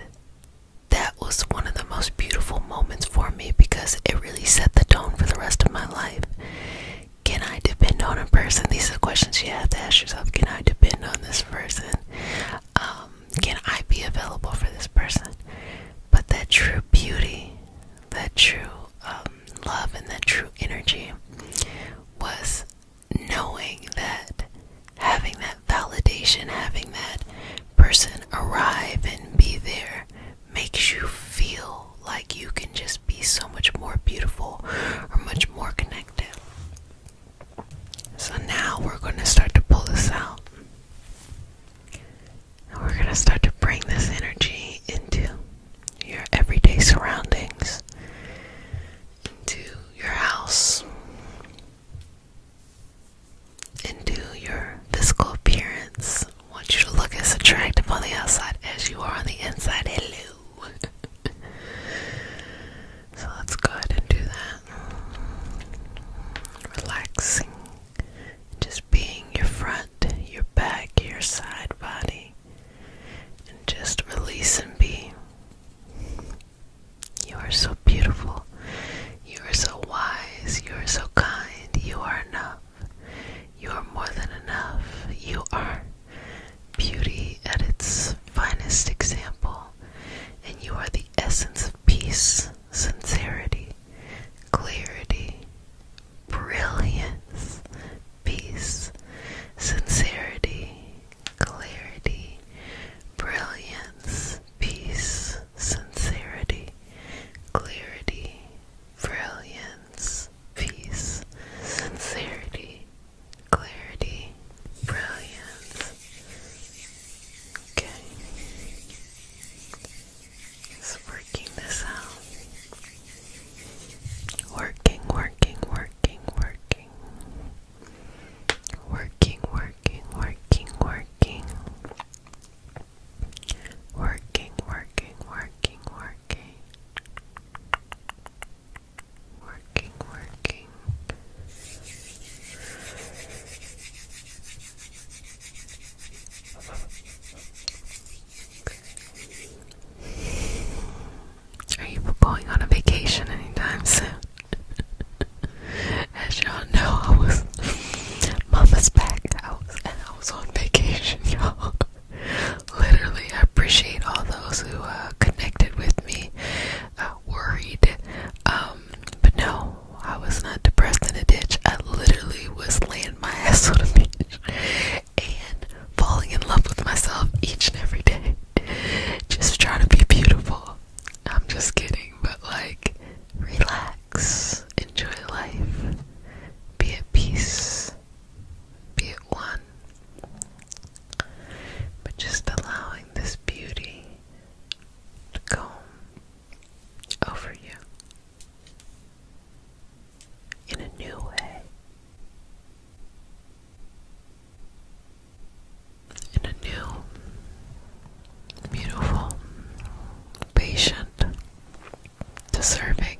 that was one of the most beautiful moments for me because it really set the tone for the rest of my life. Can I depend on a person? These are the questions you have to ask yourself. Can I depend on this person? Can I be available for this person? But that true beauty, that true love and that true energy was knowing that having that validation, having that person arrive and be there makes you feel like you can just be so much more beautiful or much more connected. So now we're going to start to pull this out. And we're going to start to bring this energy into your everyday surroundings, into your house, into your physical appearance. I want you to look as attractive on the outside as you are on the inside. Hello. So let's go ahead and do that. Relaxing. Just being your front, your back, your side body. And just release and be. You are so beautiful. You are so wise. You are so kind. You are enough. You are more than enough. You are beauty at its finest example. And you are the essence of peace, sincerity, clarity, brilliance, peace, sincerity, clarity, brilliance, peace, sincerity, clarity, brilliance, peace, sincerity, clarity, brilliance. Okay. Just working this out. Working, working, working, working. Working, working, working, working. Working, working, working, working. Working, working. Are you going on a vacation anytime soon? As y'all know, Mama's back. I was on vacation, y'all. Literally, I appreciate all those who connected with me, worried. But no, I was not depressed in a ditch. I literally was laying my ass on the beach and falling in love with myself each and every day. Just trying to be beautiful. I'm just kidding, but like, relax, enjoy life, be at peace, be at one, but just allowing this beauty to come over you in a new way, in a new, beautiful, patient, deserving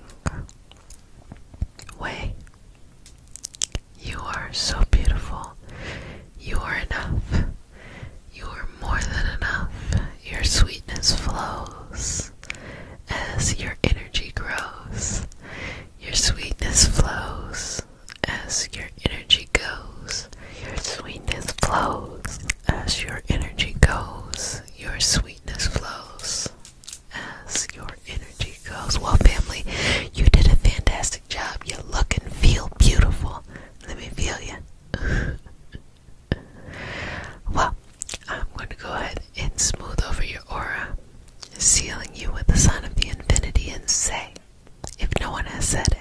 way. You are so beautiful. You are enough. You are more than enough. Your sweetness flows as your energy grows. Your sweetness flows as your energy goes. Your sweetness flows as your energy goes. Your sweetness flows as your energy goes. Well, family, you did a fantastic job. You look and feel beautiful. Let me feel you. Well, I'm going to go ahead and smooth over your aura, sealing you with the sign of the infinity, and say, if no one has said it,